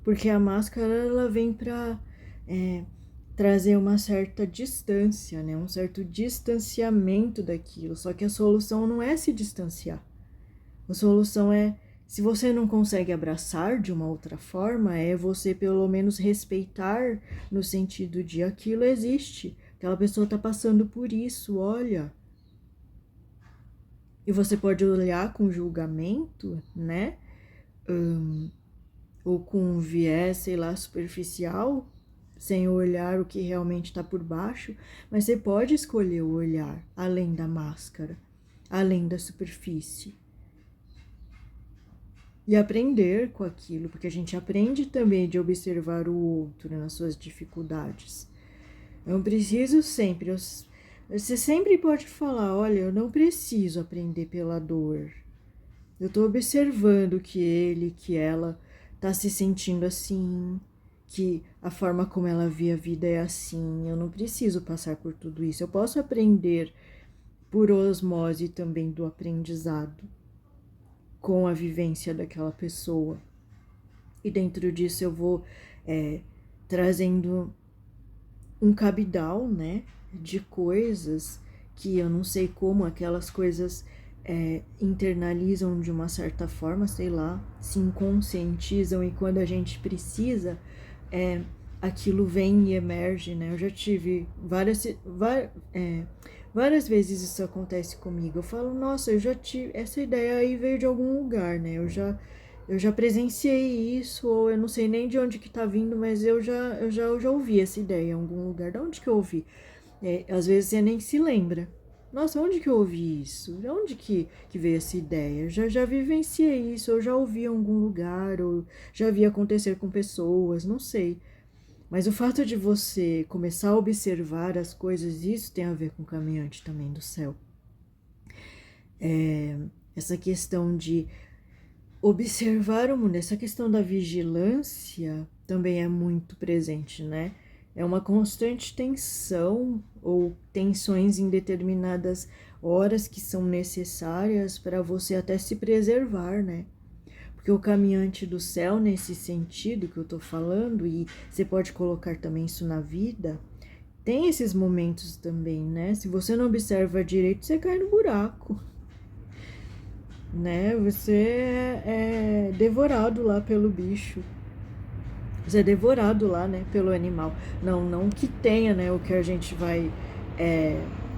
Porque a máscara, ela vem para trazer uma certa distância, né? Um certo distanciamento daquilo. Só que a solução não é se distanciar. A solução é, se você não consegue abraçar de uma outra forma, é você pelo menos respeitar no sentido de aquilo existe. Aquela pessoa está passando por isso, olha. E você pode olhar com julgamento, né? Ou com um viés, sei lá, superficial, sem olhar o que realmente está por baixo, mas você pode escolher o olhar além da máscara, além da superfície. E aprender com aquilo, porque a gente aprende também de observar o outro nas suas dificuldades. Eu preciso sempre, você sempre pode falar, olha, eu não preciso aprender pela dor. Eu estou observando que ela está se sentindo assim, que a forma como ela vê a vida é assim, eu não preciso passar por tudo isso. Eu posso aprender por osmose também do aprendizado, com a vivência daquela pessoa. E dentro disso eu vou trazendo um cabidal, né, de coisas que eu não sei como aquelas coisas internalizam de uma certa forma, sei lá, se inconscientizam, e quando a gente precisa, aquilo vem e emerge, né? Eu já tive várias vezes isso acontece comigo. Eu falo, nossa, eu já tive, essa ideia aí veio de algum lugar, né? Eu já presenciei isso, ou eu não sei nem de onde que tá vindo, mas eu já ouvi essa ideia em algum lugar. De onde que eu ouvi? Às vezes você nem se lembra. Nossa, onde que eu ouvi isso? De onde que veio essa ideia? Já vivenciei isso, eu já ouvi em algum lugar, ou já vi acontecer com pessoas, não sei. Mas o fato de você começar a observar as coisas, isso tem a ver com o caminhante também do céu. Essa questão de observar o mundo, essa questão da vigilância também é muito presente, né? É uma constante tensão ou tensões em determinadas horas que são necessárias para você até se preservar, né? Porque o caminhante do céu, nesse sentido que eu tô falando, e você pode colocar também isso na vida, tem esses momentos também, né? Se você não observa direito, você cai no buraco, né? Você é devorado lá pelo bicho. Você é devorado lá, né, pelo animal. Não que tenha, né, o que a gente vai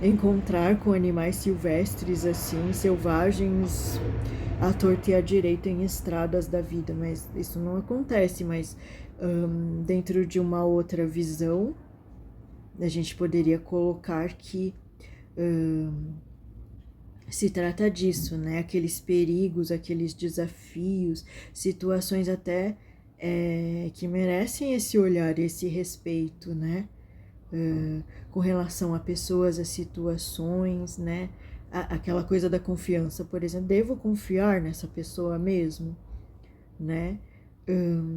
encontrar com animais silvestres, assim, selvagens, à torta e à direita em estradas da vida, mas isso não acontece. Mas dentro de uma outra visão, a gente poderia colocar que se trata disso, né? Aqueles perigos, aqueles desafios, situações até que merecem esse olhar, esse respeito, né? Com relação a pessoas, a situações, né? Aquela coisa da confiança, por exemplo, devo confiar nessa pessoa mesmo, né?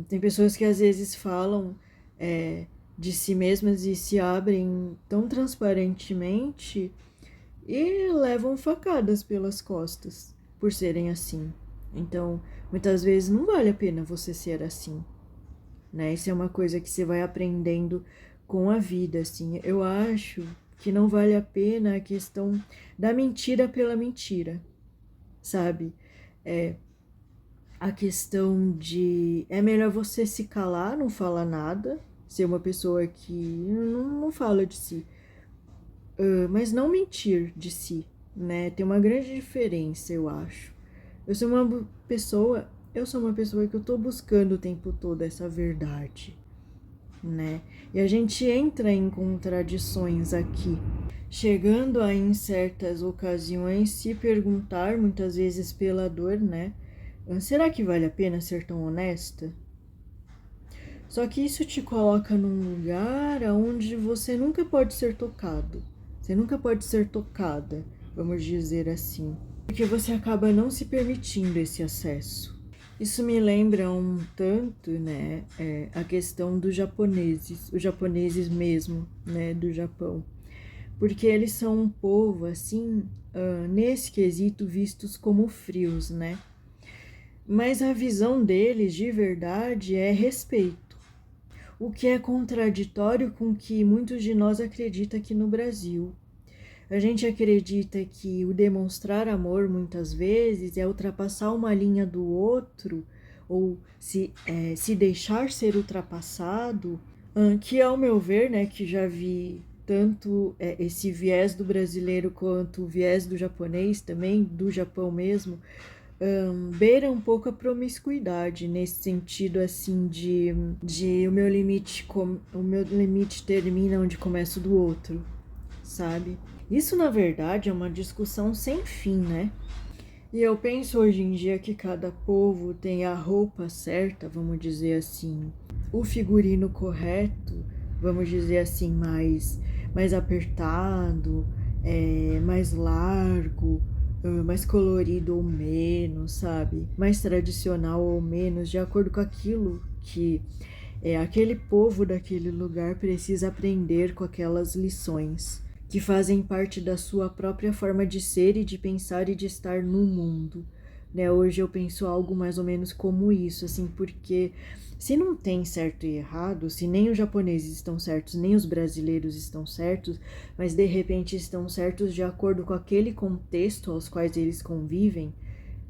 Tem pessoas que às vezes falam de si mesmas e se abrem tão transparentemente e levam facadas pelas costas por serem assim. Então, muitas vezes não vale a pena você ser assim, né? Isso é uma coisa que você vai aprendendo com a vida, assim. Eu acho que não vale a pena a questão da mentira pela mentira, sabe? A questão de é melhor você se calar, não falar nada, ser uma pessoa que não fala de si, mas não mentir de si, né? Tem uma grande diferença, eu acho. Eu sou uma pessoa que eu tô buscando o tempo todo essa verdade, né? E a gente entra em contradições aqui, chegando a, em certas ocasiões, se perguntar, muitas vezes pela dor, né? Será que vale a pena ser tão honesta? Só que isso te coloca num lugar onde você nunca pode ser tocado. Você nunca pode ser tocada, vamos dizer assim. Porque você acaba não se permitindo esse acesso. Isso me lembra um tanto, né, a questão dos japoneses, os japoneses mesmo, né, do Japão. Porque eles são um povo, assim, nesse quesito, vistos como frios, né? Mas a visão deles, de verdade, é respeito. O que é contraditório com o que muitos de nós acreditam aqui no Brasil. A gente acredita que o demonstrar amor, muitas vezes, é ultrapassar uma linha do outro, ou se deixar ser ultrapassado, que ao meu ver, né, que já vi tanto esse viés do brasileiro quanto o viés do japonês também, do Japão mesmo, beira um pouco a promiscuidade, nesse sentido assim de o meu limite termina onde começa o do outro, sabe? Isso na verdade é uma discussão sem fim, né? E eu penso hoje em dia que cada povo tem a roupa certa, vamos dizer assim, o figurino correto, vamos dizer assim, mais apertado, mais largo, mais colorido ou menos, sabe? Mais tradicional ou menos, de acordo com aquilo que aquele povo daquele lugar precisa aprender com aquelas lições que fazem parte da sua própria forma de ser e de pensar e de estar no mundo, né? Hoje eu penso algo mais ou menos como isso, assim, porque se não tem certo e errado, se nem os japoneses estão certos, nem os brasileiros estão certos, mas de repente estão certos de acordo com aquele contexto aos quais eles convivem,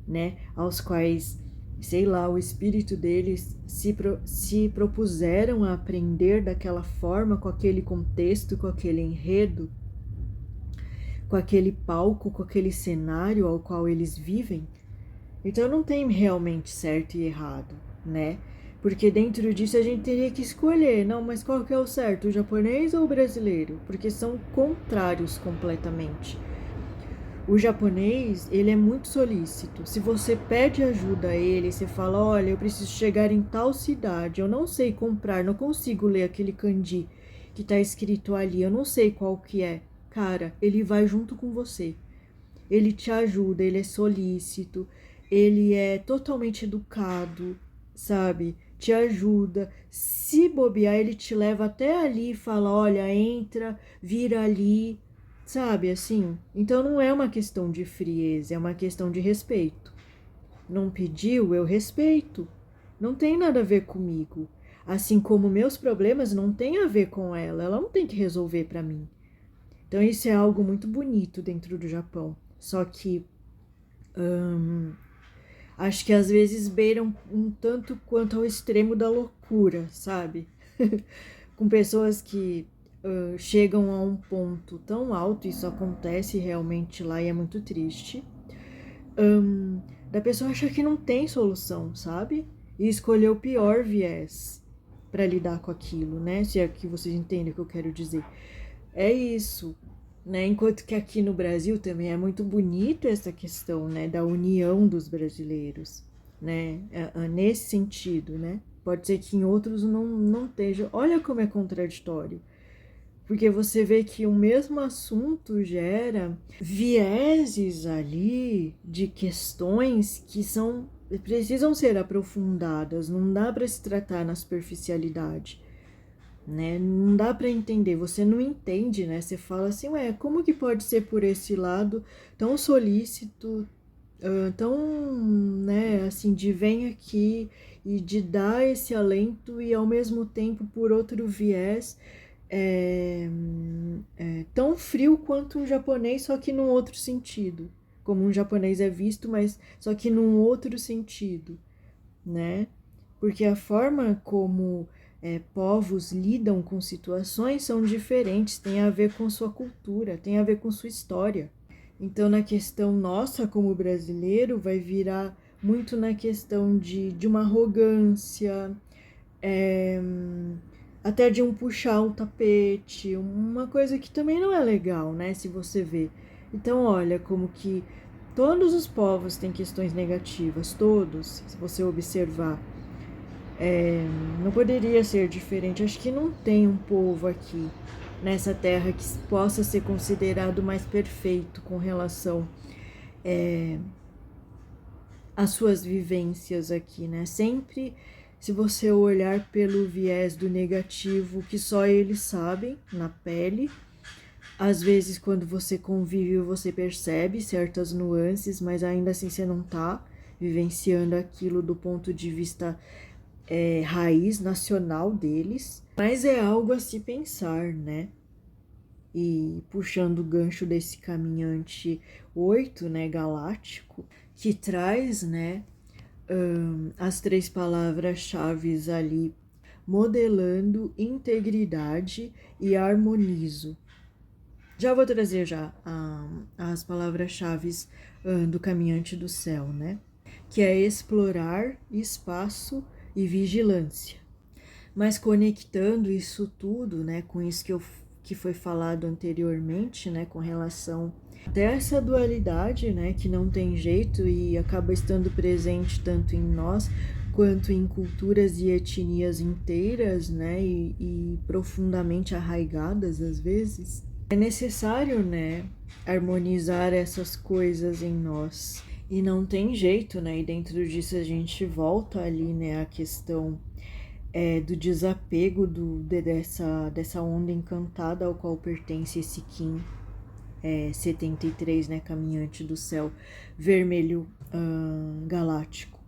né? Aos quais, sei lá, o espírito deles se propuseram a aprender daquela forma, com aquele contexto, com aquele enredo, com aquele palco, com aquele cenário ao qual eles vivem. Então não tem realmente certo e errado, né? Porque dentro disso a gente teria que escolher, não, mas qual que é o certo, o japonês ou o brasileiro? Porque são contrários completamente. O japonês, ele é muito solícito. Se você pede ajuda a ele, você fala, olha, eu preciso chegar em tal cidade, eu não sei comprar, não consigo ler aquele kanji que tá escrito ali, eu não sei qual que é. Cara, ele vai junto com você. Ele te ajuda, ele é solícito, ele é totalmente educado, sabe? Te ajuda. Se bobear, ele te leva até ali e fala: olha, entra, vira ali, sabe? Assim. Então não é uma questão de frieza, é uma questão de respeito. Não pediu, eu respeito. Não tem nada a ver comigo. Assim como meus problemas não têm a ver com ela não tem que resolver para mim. Então isso é algo muito bonito dentro do Japão. Só que acho que às vezes beiram um tanto quanto ao extremo da loucura, sabe? Com pessoas que chegam a um ponto tão alto, isso acontece realmente lá e é muito triste, da pessoa achar que não tem solução, sabe? E escolher o pior viés para lidar com aquilo, né? Se é que vocês entendem o que eu quero dizer. É isso, né? Enquanto que aqui no Brasil também é muito bonito essa questão, né, da união dos brasileiros, né? Nesse sentido, né? Pode ser que em outros não esteja. Olha como é contraditório. Porque você vê que o mesmo assunto gera vieses ali de questões que precisam ser aprofundadas, não dá para se tratar na superficialidade, né? Não dá para entender, você não entende, né? Você fala assim, ué, como que pode ser por esse lado tão solícito, tão, né, assim, de vem aqui e de dar esse alento e ao mesmo tempo por outro viés tão frio quanto um japonês, só que num outro sentido. Como um japonês é visto, mas só que num outro sentido, né? Porque a forma como povos lidam com situações são diferentes, tem a ver com sua cultura, tem a ver com sua história. Então, na questão nossa como brasileiro, vai virar muito na questão de uma arrogância, até de um puxar um tapete, uma coisa que também não é legal, né, se você vê. Então, olha como que todos os povos têm questões negativas, todos, se você observar. Não poderia ser diferente. Acho que não tem um povo aqui nessa terra que possa ser considerado mais perfeito com relação às suas vivências aqui, né? Sempre, se você olhar pelo viés do negativo, que só eles sabem, na pele. Às vezes, quando você convive, você percebe certas nuances, mas ainda assim você não tá vivenciando aquilo do ponto de vista raiz nacional deles. Mas é algo a se pensar, né? E puxando o gancho desse caminhante 8, né, galáctico, que traz, né, as 3 palavras-chave ali, modelando integridade e harmonizo. Já vou trazer já as palavras-chave do caminhante do céu, né? Que é explorar, espaço e vigilância. Mas conectando isso tudo, né, com isso que foi falado anteriormente, né, com relação até essa dualidade, né, que não tem jeito e acaba estando presente tanto em nós quanto em culturas e etnias inteiras, né, e profundamente arraigadas às vezes. É necessário, né, harmonizar essas coisas em nós. E não tem jeito, né, e dentro disso a gente volta ali, né, a questão do desapego dessa onda encantada ao qual pertence esse Kim 73, né, caminhante do céu vermelho galáctico.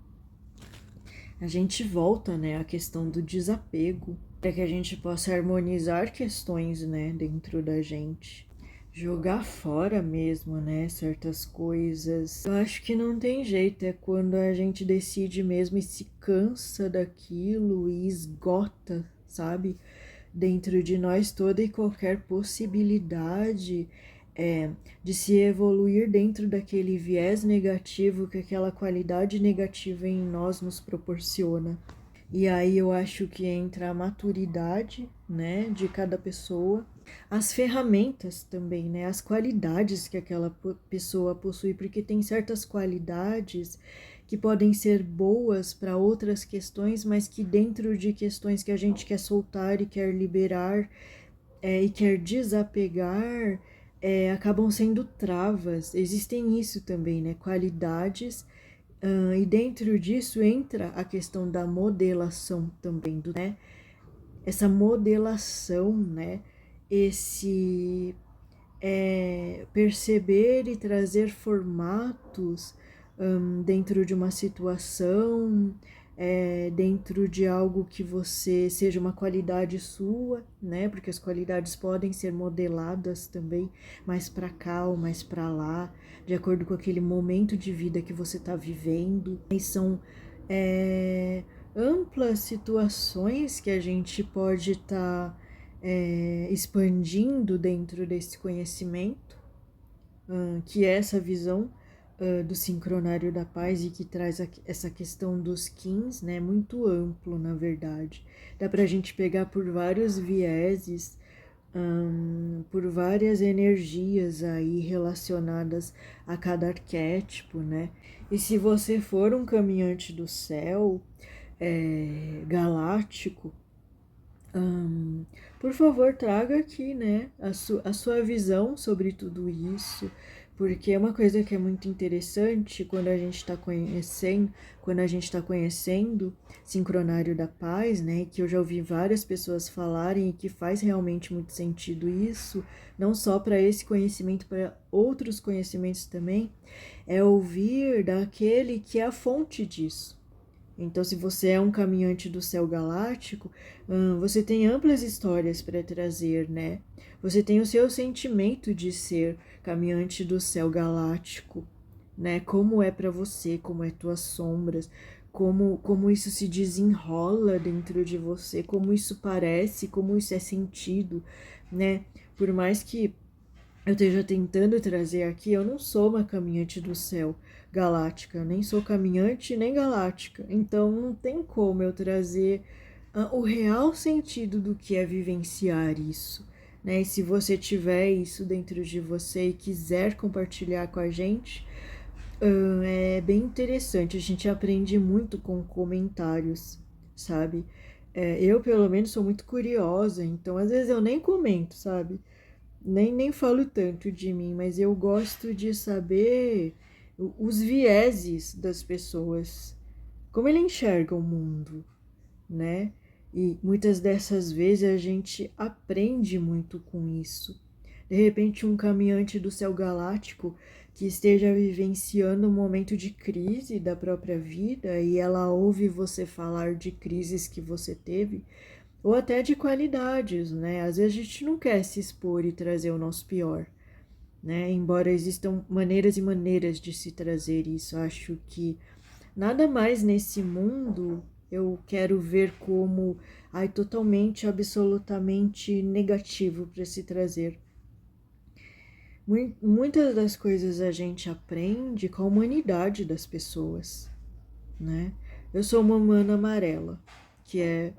A gente volta, né, à questão do desapego, para que a gente possa harmonizar questões, né, dentro da gente. Jogar fora mesmo, né, certas coisas. Eu acho que não tem jeito, é quando a gente decide mesmo e se cansa daquilo e esgota, sabe? Dentro de nós toda e qualquer possibilidade de se evoluir dentro daquele viés negativo que aquela qualidade negativa em nós nos proporciona. E aí eu acho que entra a maturidade, né, de cada pessoa, as ferramentas também, né, as qualidades que aquela pessoa possui, porque tem certas qualidades que podem ser boas para outras questões, mas que dentro de questões que a gente quer soltar e quer liberar e quer desapegar, acabam sendo travas. Existem isso também, né, qualidades. E dentro disso entra a questão da modelação também, né? Essa modelação, né? Esse perceber e trazer formatos dentro de uma situação, dentro de algo que você seja uma qualidade sua, né? Porque as qualidades podem ser modeladas também mais para cá ou mais para lá, de acordo com aquele momento de vida que você está vivendo. E são amplas situações que a gente pode estar expandindo dentro desse conhecimento, que é essa visão do sincronário da paz e que traz essa questão dos Kins, né, muito amplo, na verdade. Dá pra gente pegar por vários vieses, por várias energias aí relacionadas a cada arquétipo, né? E se você for um caminhante do céu galáctico, por favor, traga aqui, né, a sua visão sobre tudo isso, porque é uma coisa que é muito interessante quando a gente está conhecendo Sincronário da Paz, né, que eu já ouvi várias pessoas falarem e que faz realmente muito sentido isso, não só para esse conhecimento, para outros conhecimentos também, é ouvir daquele que é a fonte disso. Então, se você é um caminhante do céu galáctico, você tem amplas histórias para trazer, né? Você tem o seu sentimento de ser caminhante do céu galáctico, né? Como é para você, como é tuas sombras, como isso se desenrola dentro de você, como isso parece, como isso é sentido, né? Por mais que eu esteja tentando trazer aqui, eu não sou uma caminhante do céu galáctica, nem sou caminhante nem galáctica, então não tem como eu trazer o real sentido do que é vivenciar isso, né? E se você tiver isso dentro de você e quiser compartilhar com a gente, é bem interessante. A gente aprende muito com comentários, sabe? Eu, pelo menos, sou muito curiosa, então às vezes eu nem comento, sabe? Nem falo tanto de mim, mas eu gosto de saber os vieses das pessoas, como ele enxerga o mundo, né? E muitas dessas vezes a gente aprende muito com isso. De repente, um caminhante do céu galáctico que esteja vivenciando um momento de crise da própria vida e ela ouve você falar de crises que você teve, ou até de qualidades, né? Às vezes a gente não quer se expor e trazer o nosso pior, né? Embora existam maneiras e maneiras de se trazer isso, acho que nada mais nesse mundo eu quero ver como totalmente, absolutamente negativo para se trazer. Muitas das coisas a gente aprende com a humanidade das pessoas, né? Eu sou uma humana amarela, que é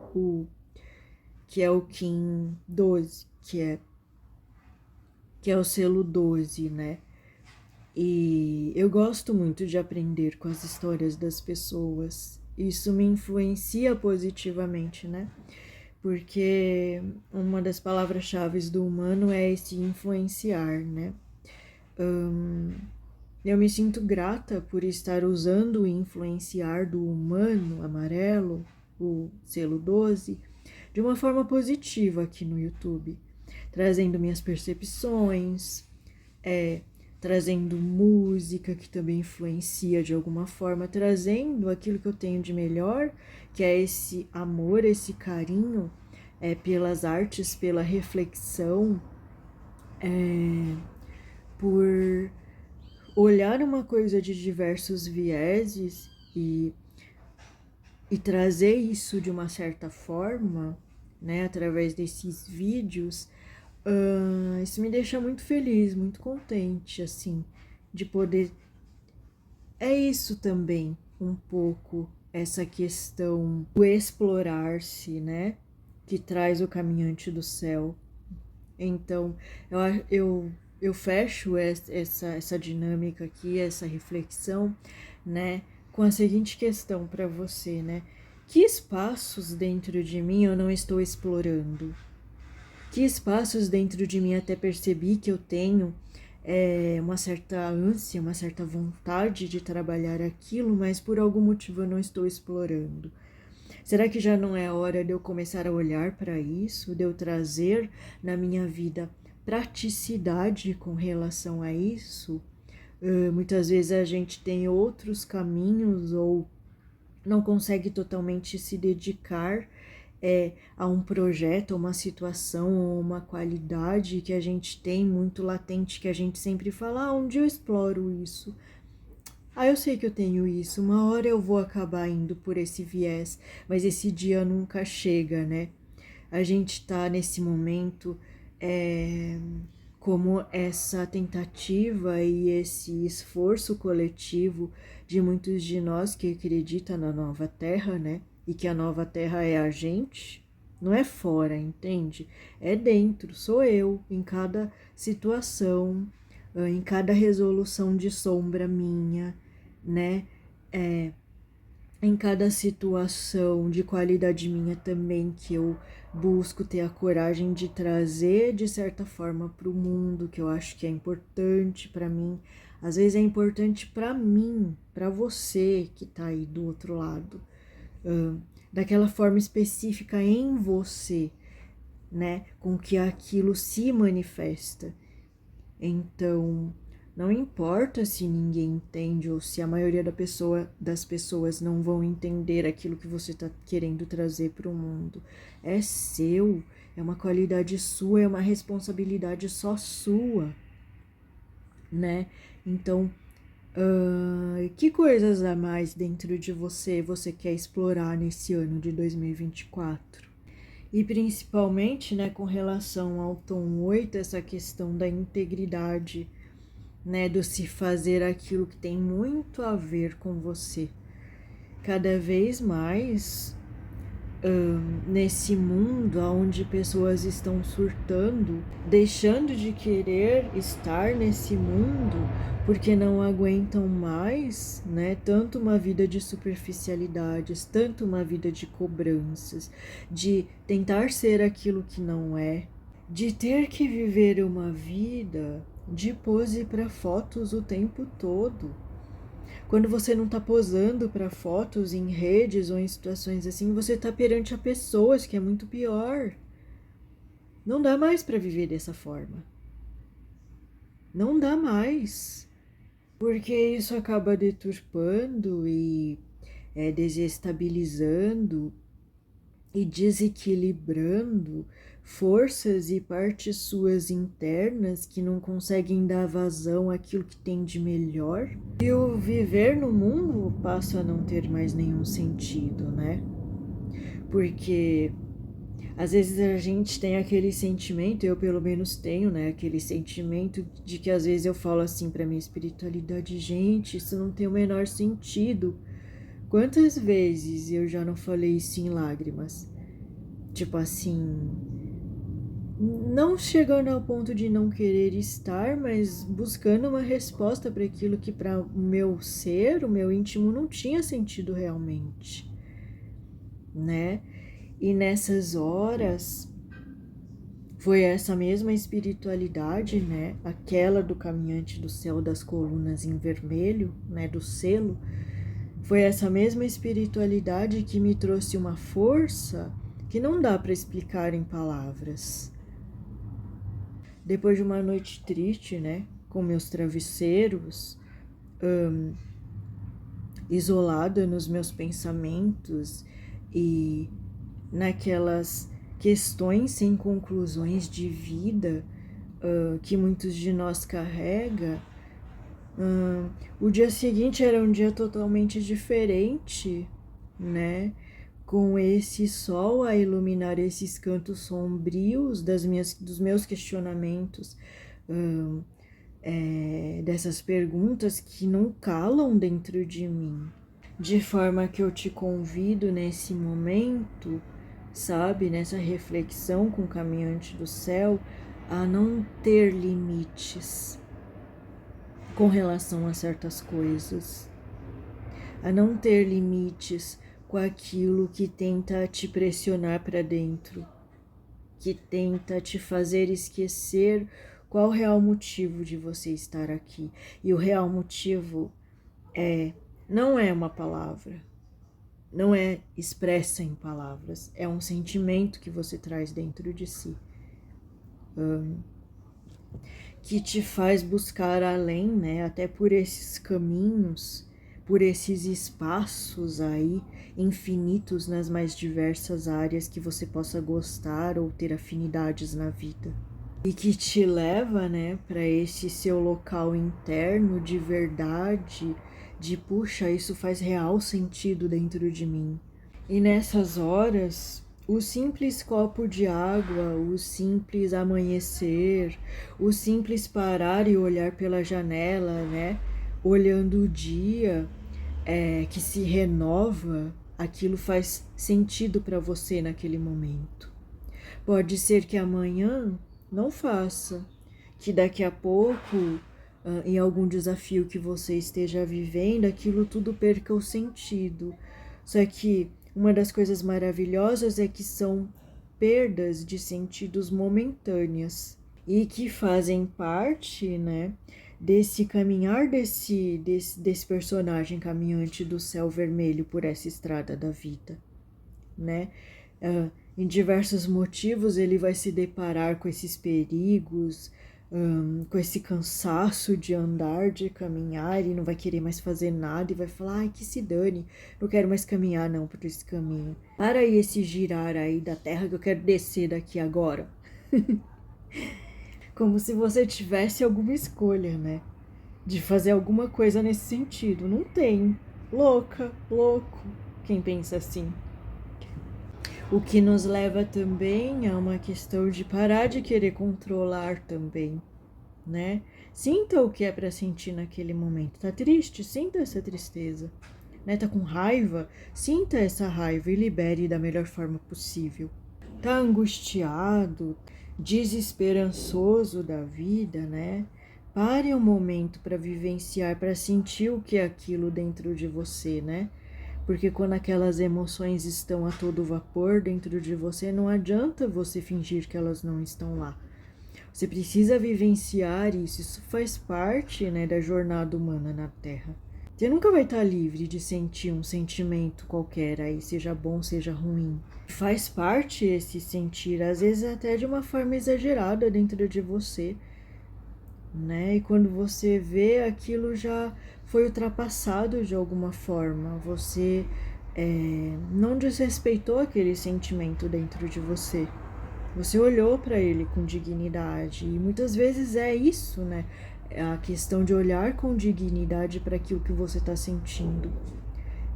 o Kim 12, que é o selo 12, né? E eu gosto muito de aprender com as histórias das pessoas. Isso me influencia positivamente, né? Porque uma das palavras-chave do humano é esse influenciar, né? Eu me sinto grata por estar usando o influenciar do humano amarelo, o selo 12, de uma forma positiva aqui no YouTube, trazendo minhas percepções, trazendo música que também influencia de alguma forma, trazendo aquilo que eu tenho de melhor, que é esse amor, esse carinho pelas artes, pela reflexão, por olhar uma coisa de diversos vieses e trazer isso de uma certa forma, né, através desses vídeos. Isso me deixa muito feliz, muito contente, assim, de poder. É isso também, um pouco, essa questão do explorar-se, né, que traz o caminhante do céu. Então, eu fecho essa dinâmica aqui, essa reflexão, né, com a seguinte questão para você, né? Que espaços dentro de mim eu não estou explorando? Que espaços dentro de mim até percebi que eu tenho uma certa ânsia, uma certa vontade de trabalhar aquilo, mas por algum motivo eu não estou explorando? Será que já não é hora de eu começar a olhar para isso, de eu trazer na minha vida praticidade com relação a isso? Muitas vezes a gente tem outros caminhos ou não consegue totalmente se dedicar a um projeto, a uma situação, ou uma qualidade que a gente tem muito latente, que a gente sempre fala, onde eu exploro isso? Eu sei que eu tenho isso, uma hora eu vou acabar indo por esse viés, mas esse dia nunca chega, né? A gente tá nesse momento como essa tentativa e esse esforço coletivo de muitos de nós que acreditam na nova terra, né? E que a nova terra é a gente, não é fora, entende? É dentro, sou eu, em cada situação, em cada resolução de sombra minha, né? Em cada situação de qualidade minha também que eu busco ter a coragem de trazer de certa forma para o mundo, que eu acho que é importante para mim. Às vezes é importante para mim, para você que tá aí do outro lado, daquela forma específica em você, né, com que aquilo se manifesta. Então, não importa se ninguém entende ou se a maioria das pessoas não vão entender aquilo que você está querendo trazer para o mundo. É seu, é uma qualidade sua, é uma responsabilidade só sua, né? Então, que coisas a mais dentro de você quer explorar nesse ano de 2024? E principalmente, né, com relação ao tom 8, essa questão da integridade, né, do se fazer aquilo que tem muito a ver com você. Cada vez mais nesse mundo onde pessoas estão surtando, deixando de querer estar nesse mundo porque não aguentam mais, né? Tanto uma vida de superficialidades, tanto uma vida de cobranças, de tentar ser aquilo que não é, de ter que viver uma vida de pose para fotos o tempo todo. Quando você não está posando para fotos em redes ou em situações assim, você está perante a pessoas, que é muito pior. Não dá mais para viver dessa forma. Não dá mais. Porque isso acaba deturpando e desestabilizando e desequilibrando forças e partes suas internas que não conseguem dar vazão àquilo que tem de melhor. E o viver no mundo passa a não ter mais nenhum sentido, né? Porque às vezes a gente tem aquele sentimento, eu pelo menos tenho, né? Aquele sentimento de que às vezes eu falo assim pra minha espiritualidade, gente, isso não tem o menor sentido. Quantas vezes eu já não falei isso em lágrimas? Tipo assim, não chegando ao ponto de não querer estar, mas buscando uma resposta para aquilo que para o meu ser, o meu íntimo não tinha sentido realmente, né? E nessas horas foi essa mesma espiritualidade, né? Aquela do caminhante do céu das colunas em vermelho, né? Do selo. Foi essa mesma espiritualidade que me trouxe uma força que não dá para explicar em palavras. Depois de uma noite triste, né, com meus travesseiros, isolada nos meus pensamentos e naquelas questões sem conclusões de vida que muitos de nós carrega, o dia seguinte era um dia totalmente diferente, né? Com esse sol a iluminar esses cantos sombrios dos meus questionamentos, dessas perguntas que não calam dentro de mim. De forma que eu te convido nesse momento, sabe, nessa reflexão com o caminhante do céu, a não ter limites com relação a certas coisas, a não ter limites com aquilo que tenta te pressionar para dentro, que tenta te fazer esquecer qual o real motivo de você estar aqui. E o real motivo não é uma palavra, não é expressa em palavras, é um sentimento que você traz dentro de si, que te faz buscar além, né? Até por esses caminhos, por esses espaços aí infinitos nas mais diversas áreas que você possa gostar ou ter afinidades na vida. E que te leva, né, para esse seu local interno de verdade, de puxa, isso faz real sentido dentro de mim. E nessas horas, o simples copo de água, o simples amanhecer, o simples parar e olhar pela janela, né? Olhando o dia que se renova, aquilo faz sentido para você naquele momento. Pode ser que amanhã não faça, que daqui a pouco, em algum desafio que você esteja vivendo, aquilo tudo perca o sentido. Só que uma das coisas maravilhosas é que são perdas de sentidos momentâneas e que fazem parte, né, desse caminhar desse personagem caminhante do céu vermelho por essa estrada da vida, né? Em diversos motivos ele vai se deparar com esses perigos, com esse cansaço de andar, de caminhar, e não vai querer mais fazer nada e vai falar, ai, que se dane, não quero mais caminhar não por esse caminho. Para aí esse girar aí da terra que eu quero descer daqui agora. Como se você tivesse alguma escolha, né? De fazer alguma coisa nesse sentido. Não tem. Louca, louco, quem pensa assim. O que nos leva também a uma questão de parar de querer controlar também, né? Sinta o que é para sentir naquele momento. Tá triste? Sinta essa tristeza, né? Tá com raiva, sinta essa raiva e libere da melhor forma possível. Tá angustiado, desesperançoso da vida, né? Pare um momento para vivenciar, para sentir o que é aquilo dentro de você, né? Porque quando aquelas emoções estão a todo vapor dentro de você, não adianta você fingir que elas não estão lá. Você precisa vivenciar isso, isso faz parte, né, da jornada humana na Terra. Você nunca vai estar livre de sentir um sentimento qualquer aí, seja bom, seja ruim. Faz parte esse sentir, às vezes até de uma forma exagerada dentro de você, né? E quando você vê, aquilo já foi ultrapassado de alguma forma. Você não desrespeitou aquele sentimento dentro de você. Você olhou para ele com dignidade. E muitas vezes é isso, né? É a questão de olhar com dignidade para aquilo que você está sentindo.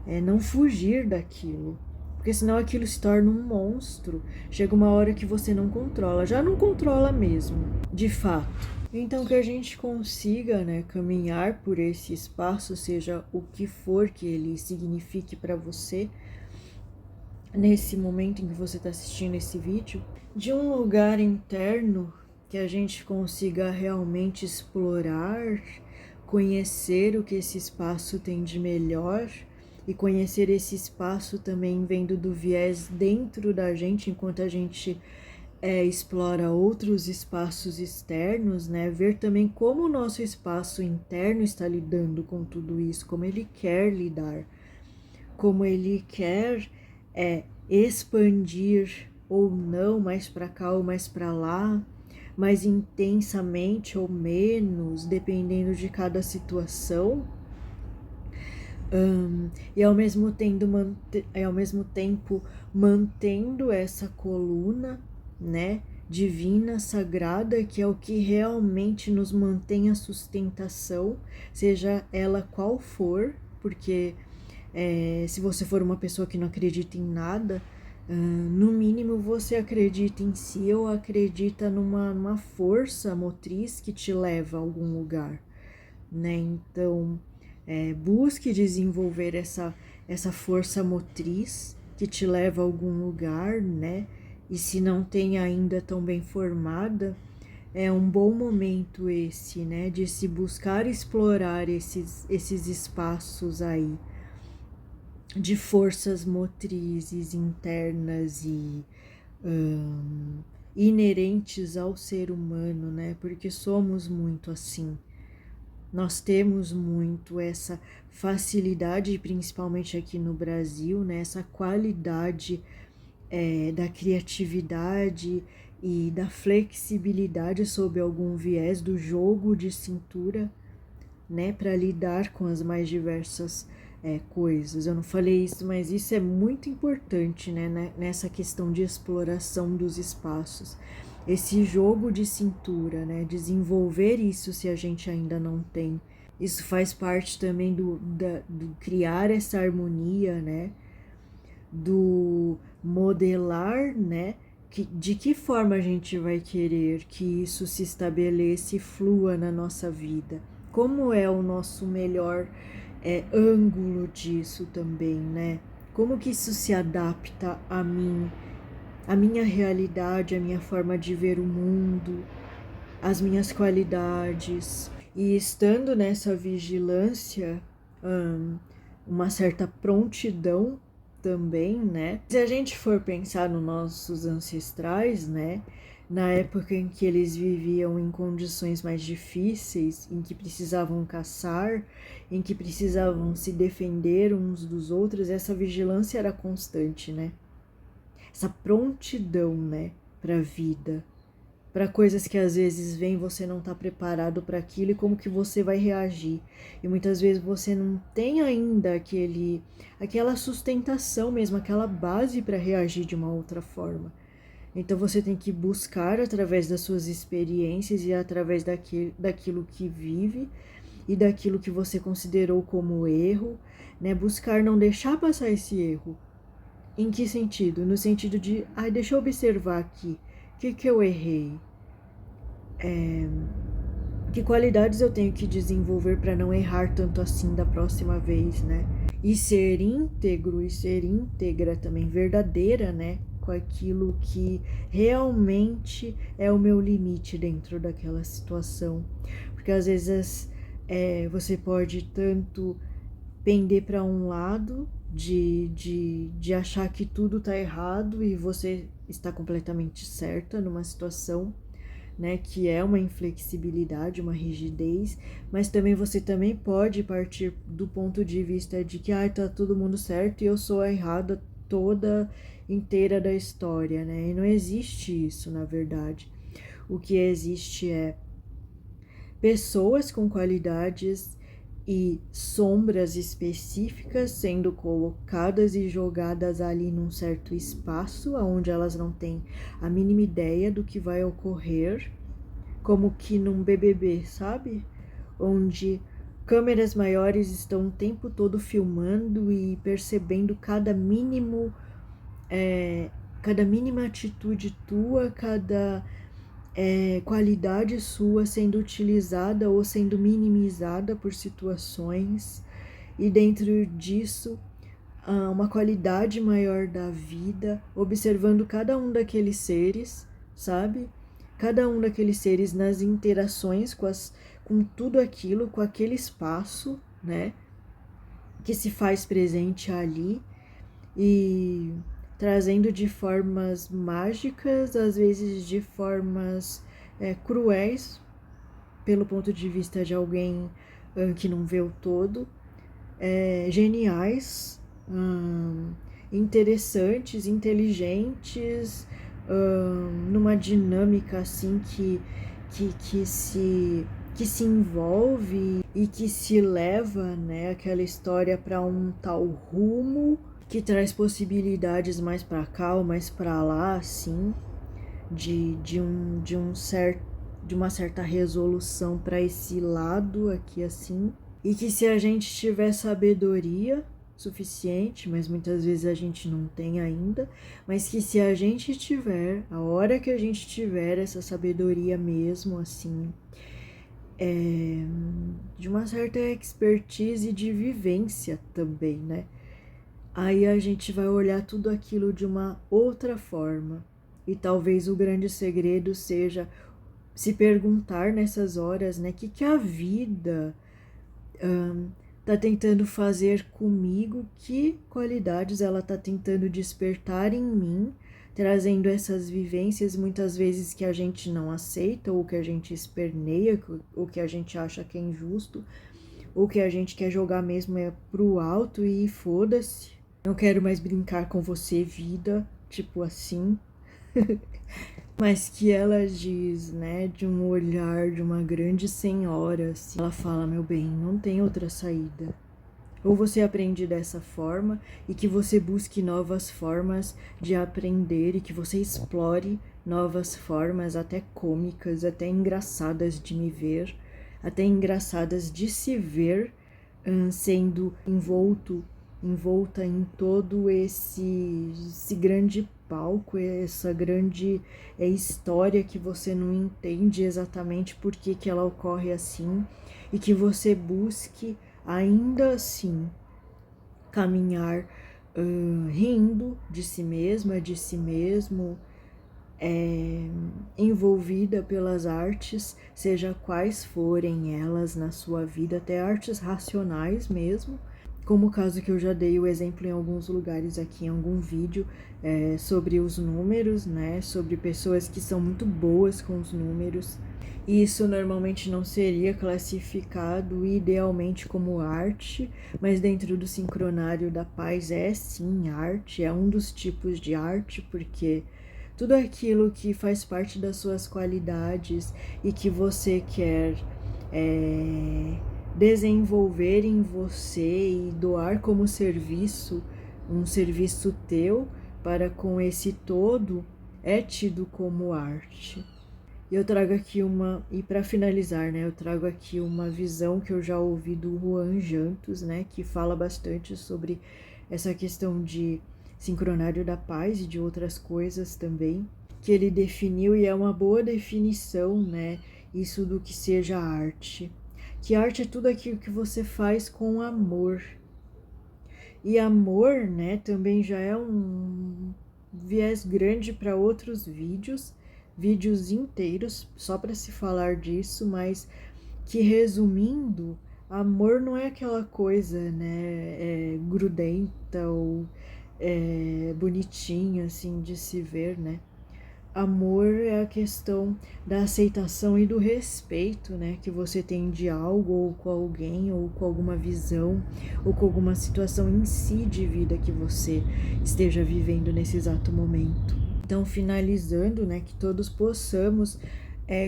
É não fugir daquilo. Porque senão aquilo se torna um monstro. Chega uma hora que você não controla. Já não controla mesmo, de fato. Então que a gente consiga, né, caminhar por esse espaço, seja o que for que ele signifique para você, nesse momento em que você está assistindo esse vídeo, de um lugar interno que a gente consiga realmente explorar, conhecer o que esse espaço tem de melhor e conhecer esse espaço também vendo do viés dentro da gente, enquanto a gente explora outros espaços externos, né? Ver também como o nosso espaço interno está lidando com tudo isso, como ele quer lidar, como ele quer expandir ou não, mais para cá ou mais para lá, mais intensamente ou menos, dependendo de cada situação. E ao mesmo tempo mantendo essa coluna, né, divina, sagrada, que é o que realmente nos mantém a sustentação, seja ela qual for, porque se você for uma pessoa que não acredita em nada, no mínimo você acredita em si ou acredita numa força motriz que te leva a algum lugar, né? Então, busque desenvolver essa força motriz que te leva a algum lugar, né? E se não tem ainda tão bem formada, é um bom momento esse, né? De se buscar explorar esses espaços aí de forças motrizes internas e inerentes ao ser humano, né? Porque somos muito assim. Nós temos muito essa facilidade, principalmente aqui no Brasil, né? Essa qualidade da criatividade e da flexibilidade sob algum viés do jogo de cintura, né? Para lidar com as mais diversas coisas. Eu não falei isso, mas isso é muito importante, né? Nessa questão de exploração dos espaços. Esse jogo de cintura, né? Desenvolver isso se a gente ainda não tem. Isso faz parte também do criar essa harmonia, né? Do modelar, né? De que forma a gente vai querer que isso se estabeleça e flua na nossa vida. Como é o nosso melhor ângulo disso também, né? Como que isso se adapta a mim, a minha realidade, a minha forma de ver o mundo, as minhas qualidades. E estando nessa vigilância, uma certa prontidão também, né? Se a gente for pensar nos nossos ancestrais, né? Na época em que eles viviam em condições mais difíceis, em que precisavam caçar, em que precisavam se defender uns dos outros, essa vigilância era constante, né? Essa prontidão, né, para a vida, para coisas que às vezes vêm, você não está preparado para aquilo e como que você vai reagir. E muitas vezes você não tem ainda aquela sustentação mesmo, aquela base para reagir de uma outra forma. Então você tem que buscar através das suas experiências e através daquilo que vive e daquilo que você considerou como erro, né? Buscar não deixar passar esse erro. Em que sentido? No sentido de, deixa eu observar aqui, o que eu errei? Que qualidades eu tenho que desenvolver para não errar tanto assim da próxima vez, né? e ser íntegro e ser íntegra também, verdadeira, né? Com aquilo que realmente é o meu limite dentro daquela situação. Porque às vezes você pode tanto pender para um lado de achar que tudo tá errado e você está completamente certa numa situação, né, que é uma inflexibilidade, uma rigidez, mas também você também pode partir do ponto de vista de que tá todo mundo certo e eu sou a errada toda inteira da história, né? E não existe isso, na verdade. O que existe é pessoas com qualidades e sombras específicas sendo colocadas e jogadas ali num certo espaço onde elas não têm a mínima ideia do que vai ocorrer, como que num BBB, sabe? Onde câmeras maiores estão o tempo todo filmando e percebendo cada mínima atitude tua, cada qualidade sua sendo utilizada ou sendo minimizada por situações, e dentro disso uma qualidade maior da vida, observando cada um daqueles seres, sabe? Cada um daqueles seres nas interações com tudo aquilo, com aquele espaço, né? Que se faz presente ali e trazendo de formas mágicas, às vezes de formas cruéis, pelo ponto de vista de alguém que não vê o todo, geniais, interessantes, inteligentes, numa dinâmica assim que se envolve e que se leva, né, aquela história para um tal rumo que traz possibilidades mais para cá ou mais para lá, assim, de uma certa resolução para esse lado aqui, assim, e que se a gente tiver sabedoria suficiente, mas muitas vezes a gente não tem ainda, mas que se a gente tiver, a hora que a gente tiver essa sabedoria mesmo, assim, de uma certa expertise de vivência também, né? Aí a gente vai olhar tudo aquilo de uma outra forma. E talvez o grande segredo seja se perguntar nessas horas, né, que a vida tá tentando fazer comigo, que qualidades ela tá tentando despertar em mim, trazendo essas vivências muitas vezes que a gente não aceita, ou que a gente esperneia, ou que a gente acha que é injusto, ou que a gente quer jogar mesmo pro alto e foda-se. Não quero mais brincar com você, vida, tipo assim. Mas que ela diz, né, de um olhar de uma grande senhora, assim. Ela fala, meu bem, não tem outra saída. Ou você aprende dessa forma e que você busque novas formas de aprender e que você explore novas formas, até cômicas, até engraçadas de me ver, até engraçadas de se ver, sendo envolta em todo esse grande palco, essa grande história que você não entende exatamente por que ela ocorre assim, e que você busque ainda assim caminhar rindo de si mesma, de si mesmo, envolvida pelas artes, seja quais forem elas na sua vida, até artes racionais mesmo, como o caso que eu já dei o exemplo em alguns lugares aqui, em algum vídeo, sobre os números, né, sobre pessoas que são muito boas com os números. Isso normalmente não seria classificado idealmente como arte, mas dentro do sincronário da paz é sim arte, é um dos tipos de arte, porque tudo aquilo que faz parte das suas qualidades e que você quer desenvolver em você e doar como serviço, um serviço teu para com esse todo, é tido como arte. E eu trago aqui e para finalizar, né, eu trago aqui uma visão que eu já ouvi do Juan Jantos, né, que fala bastante sobre essa questão de sincronário da paz e de outras coisas também, que ele definiu, e é uma boa definição, né, isso do que seja arte. Que arte é tudo aquilo que você faz com amor. E amor, né, também já é um viés grande para outros vídeos inteiros só para se falar disso, mas que resumindo, amor não é aquela coisa, né, grudenta ou bonitinha assim de se ver, né? Amor é a questão da aceitação e do respeito, né, que você tem de algo, ou com alguém, ou com alguma visão, ou com alguma situação em si de vida que você esteja vivendo nesse exato momento. Então, finalizando, né, que todos possamos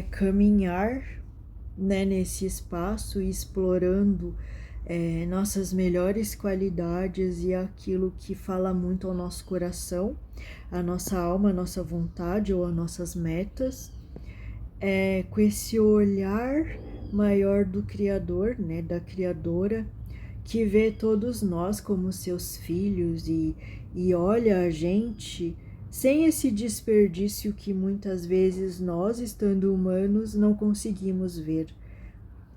caminhar, né, nesse espaço e explorando nossas melhores qualidades e aquilo que fala muito ao nosso coração, a nossa alma, a nossa vontade ou as nossas metas, com esse olhar maior do Criador, né, da Criadora, que vê todos nós como seus filhos e olha a gente sem esse desperdício que muitas vezes nós, estando humanos, não conseguimos ver,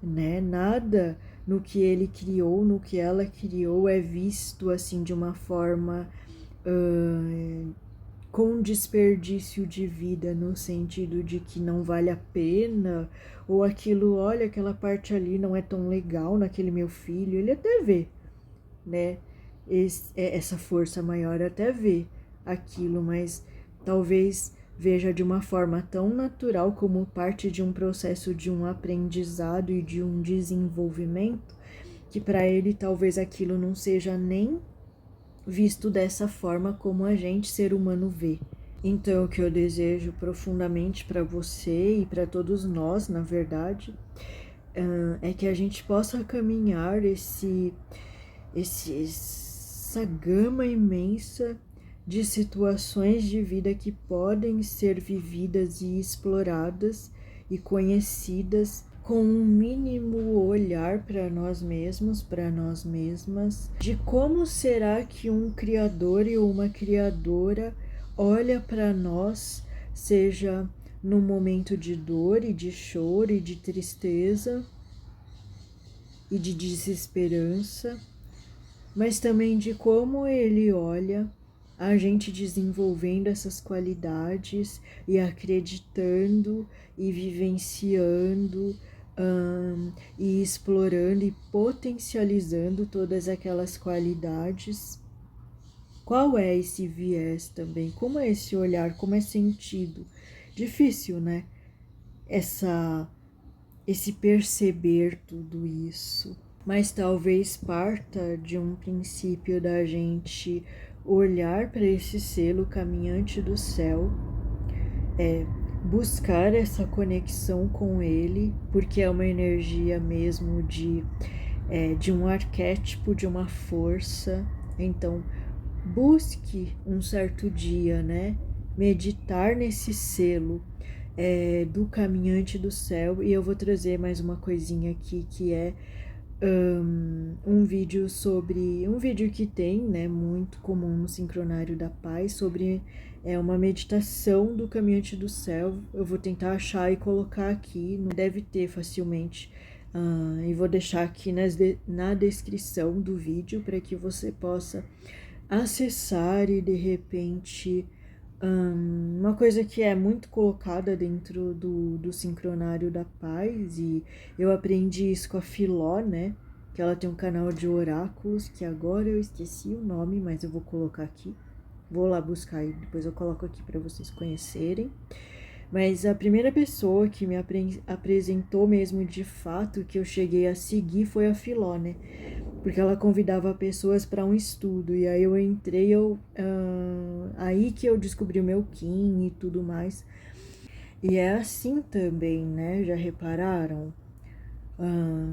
né? Nada no que ele criou, no que ela criou, é visto assim de uma forma com desperdício de vida, no sentido de que não vale a pena, ou aquilo, olha, aquela parte ali não é tão legal naquele meu filho, ele até vê, né? Essa força maior até vê aquilo, mas talvez veja de uma forma tão natural como parte de um processo de um aprendizado e de um desenvolvimento, que para ele talvez aquilo não seja nem visto dessa forma como a gente, ser humano, vê. Então, o que eu desejo profundamente para você e para todos nós, na verdade, é que a gente possa caminhar essa gama imensa de situações de vida que podem ser vividas e exploradas e conhecidas com um mínimo olhar para nós mesmos, para nós mesmas, de como será que um criador e uma criadora olha para nós, seja no momento de dor e de choro e de tristeza e de desesperança, mas também de como ele olha a gente desenvolvendo essas qualidades e acreditando e vivenciando e explorando e potencializando todas aquelas qualidades. Qual é esse viés também? Como é esse olhar? Como é sentido? Difícil, né? Esse perceber tudo isso. Mas talvez parta de um princípio da gente olhar para esse selo caminhante do céu, buscar essa conexão com ele, porque é uma energia mesmo de um arquétipo, de uma força. Então, busque um certo dia, né, meditar nesse selo do caminhante do céu. E eu vou trazer mais uma coisinha aqui, que é um vídeo que tem, né, muito comum no Sincronário da Paz, sobre uma meditação do caminhante do céu. Eu vou tentar achar e colocar aqui, não deve ter facilmente, e vou deixar aqui na descrição do vídeo para que você possa acessar e de repente uma coisa que é muito colocada dentro do Sincronário da Paz, e eu aprendi isso com a Filó, né? Que ela tem um canal de oráculos, que agora eu esqueci o nome, mas eu vou colocar aqui. Vou lá buscar e depois eu coloco aqui para vocês conhecerem. Mas a primeira pessoa que me apresentou mesmo de fato, que eu cheguei a seguir, foi a Filó, né? Porque ela convidava pessoas para um estudo, e aí eu entrei, aí que eu descobri o meu Kim e tudo mais. E é assim também, né? Já repararam?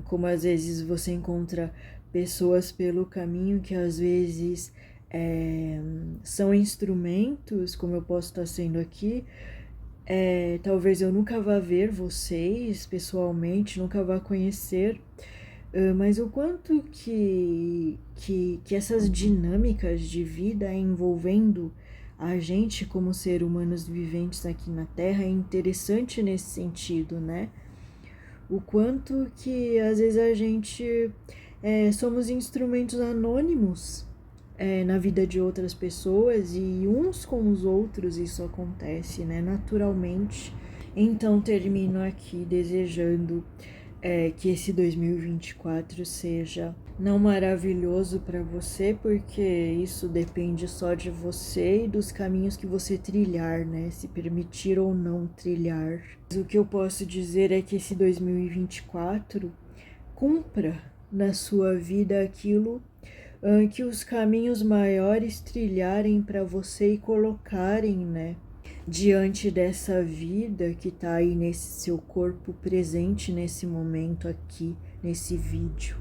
Como às vezes você encontra pessoas pelo caminho que às vezes são instrumentos, como eu posso estar sendo aqui. Talvez eu nunca vá ver vocês pessoalmente, nunca vá conhecer, mas o quanto que essas dinâmicas de vida envolvendo a gente como ser humanos viventes aqui na Terra é interessante nesse sentido, né? O quanto que às vezes a gente somos instrumentos anônimos na vida de outras pessoas e uns com os outros isso acontece, né, naturalmente. Então termino aqui desejando que esse 2024 seja não maravilhoso para você, porque isso depende só de você e dos caminhos que você trilhar, né? Se permitir ou não trilhar. Mas o que eu posso dizer é que esse 2024 cumpra na sua vida aquilo que os caminhos maiores trilharem para você e colocarem, né? Diante dessa vida que tá aí nesse seu corpo presente nesse momento aqui, nesse vídeo.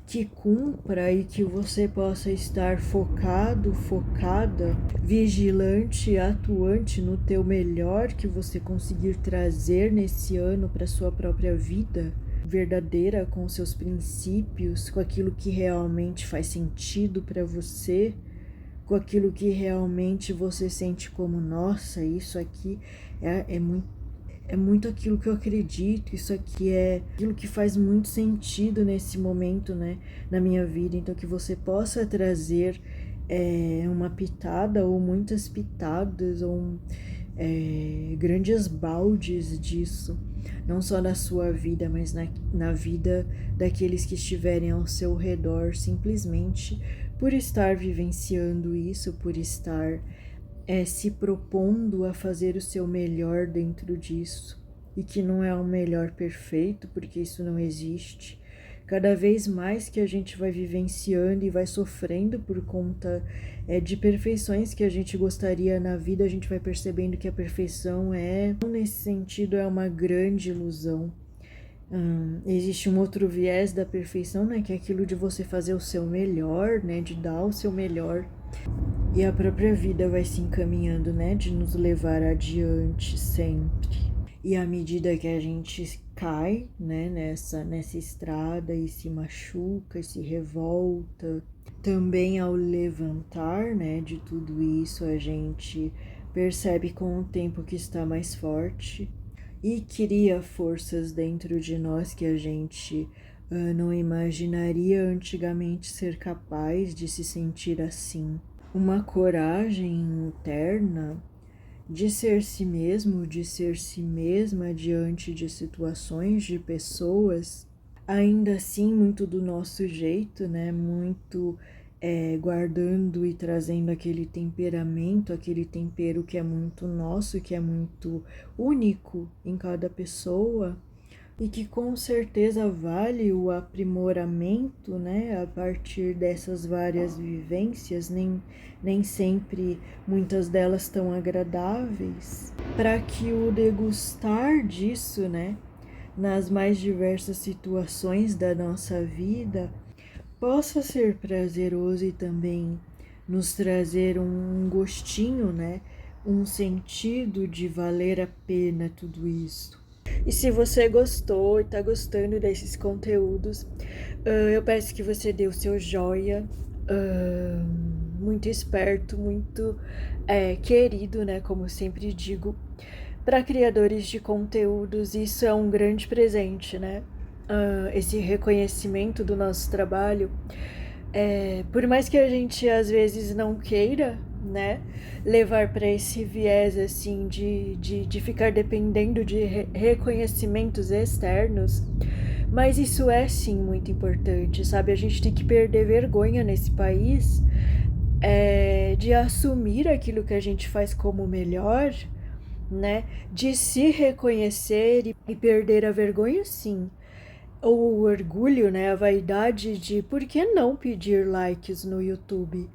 Que cumpra e que você possa estar focado, focada, vigilante, atuante no teu melhor que você conseguir trazer nesse ano para sua própria vida verdadeira, com seus princípios, com aquilo que realmente faz sentido para você, com aquilo que realmente você sente como, nossa, isso aqui é muito aquilo que eu acredito, isso aqui é aquilo que faz muito sentido nesse momento, né, na minha vida. Então que você possa trazer uma pitada ou muitas pitadas ou grandes baldes disso, não só na sua vida, mas na vida daqueles que estiverem ao seu redor, simplesmente por estar vivenciando isso, por estar se propondo a fazer o seu melhor dentro disso, e que não é um melhor perfeito, porque isso não existe. Cada vez mais que a gente vai vivenciando e vai sofrendo por conta de perfeições que a gente gostaria na vida, a gente vai percebendo que a perfeição nesse sentido, é uma grande ilusão. Existe um outro viés da perfeição, né, que é aquilo de você fazer o seu melhor, né, de dar o seu melhor. E a própria vida vai se encaminhando, né, de nos levar adiante sempre. E à medida que a gente cai, né, nessa estrada e se machuca e se revolta, também ao levantar, né, de tudo isso, a gente percebe com o tempo que está mais forte e cria forças dentro de nós que a gente não imaginaria antigamente ser capaz de se sentir assim. Uma coragem interna de ser si mesmo, de ser si mesma diante de situações, de pessoas, ainda assim muito do nosso jeito, né? Muito guardando e trazendo aquele temperamento, aquele tempero que é muito nosso, que é muito único em cada pessoa e que com certeza vale o aprimoramento, né, a partir dessas várias vivências, nem sempre muitas delas tão agradáveis, para que o degustar disso, né, nas mais diversas situações da nossa vida, possa ser prazeroso e também nos trazer um gostinho, né, um sentido de valer a pena tudo isso. E se você gostou e tá gostando desses conteúdos, eu peço que você dê o seu joia, muito esperto, muito querido, né? Como eu sempre digo, para criadores de conteúdos, isso é um grande presente, né? Esse reconhecimento do nosso trabalho, por mais que a gente às vezes não queira, né, levar para esse viés assim de ficar dependendo de reconhecimentos externos, mas isso é sim muito importante, sabe? A gente tem que perder vergonha nesse país de assumir aquilo que a gente faz como melhor, né? De se reconhecer e perder a vergonha, sim. Ou o orgulho, né? A vaidade de por que não pedir likes no YouTube?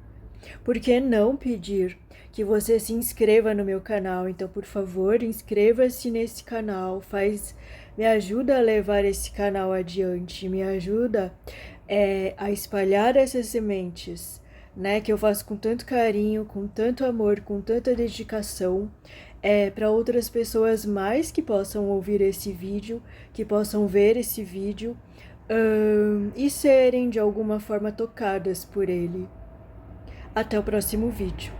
Por que não pedir que você se inscreva no meu canal? Então, por favor, inscreva-se nesse canal, me ajuda a levar esse canal adiante, me ajuda a espalhar essas sementes, né, que eu faço com tanto carinho, com tanto amor, com tanta dedicação, para outras pessoas mais que possam ouvir esse vídeo, que possam ver esse vídeo e serem de alguma forma tocadas por ele. Até o próximo vídeo.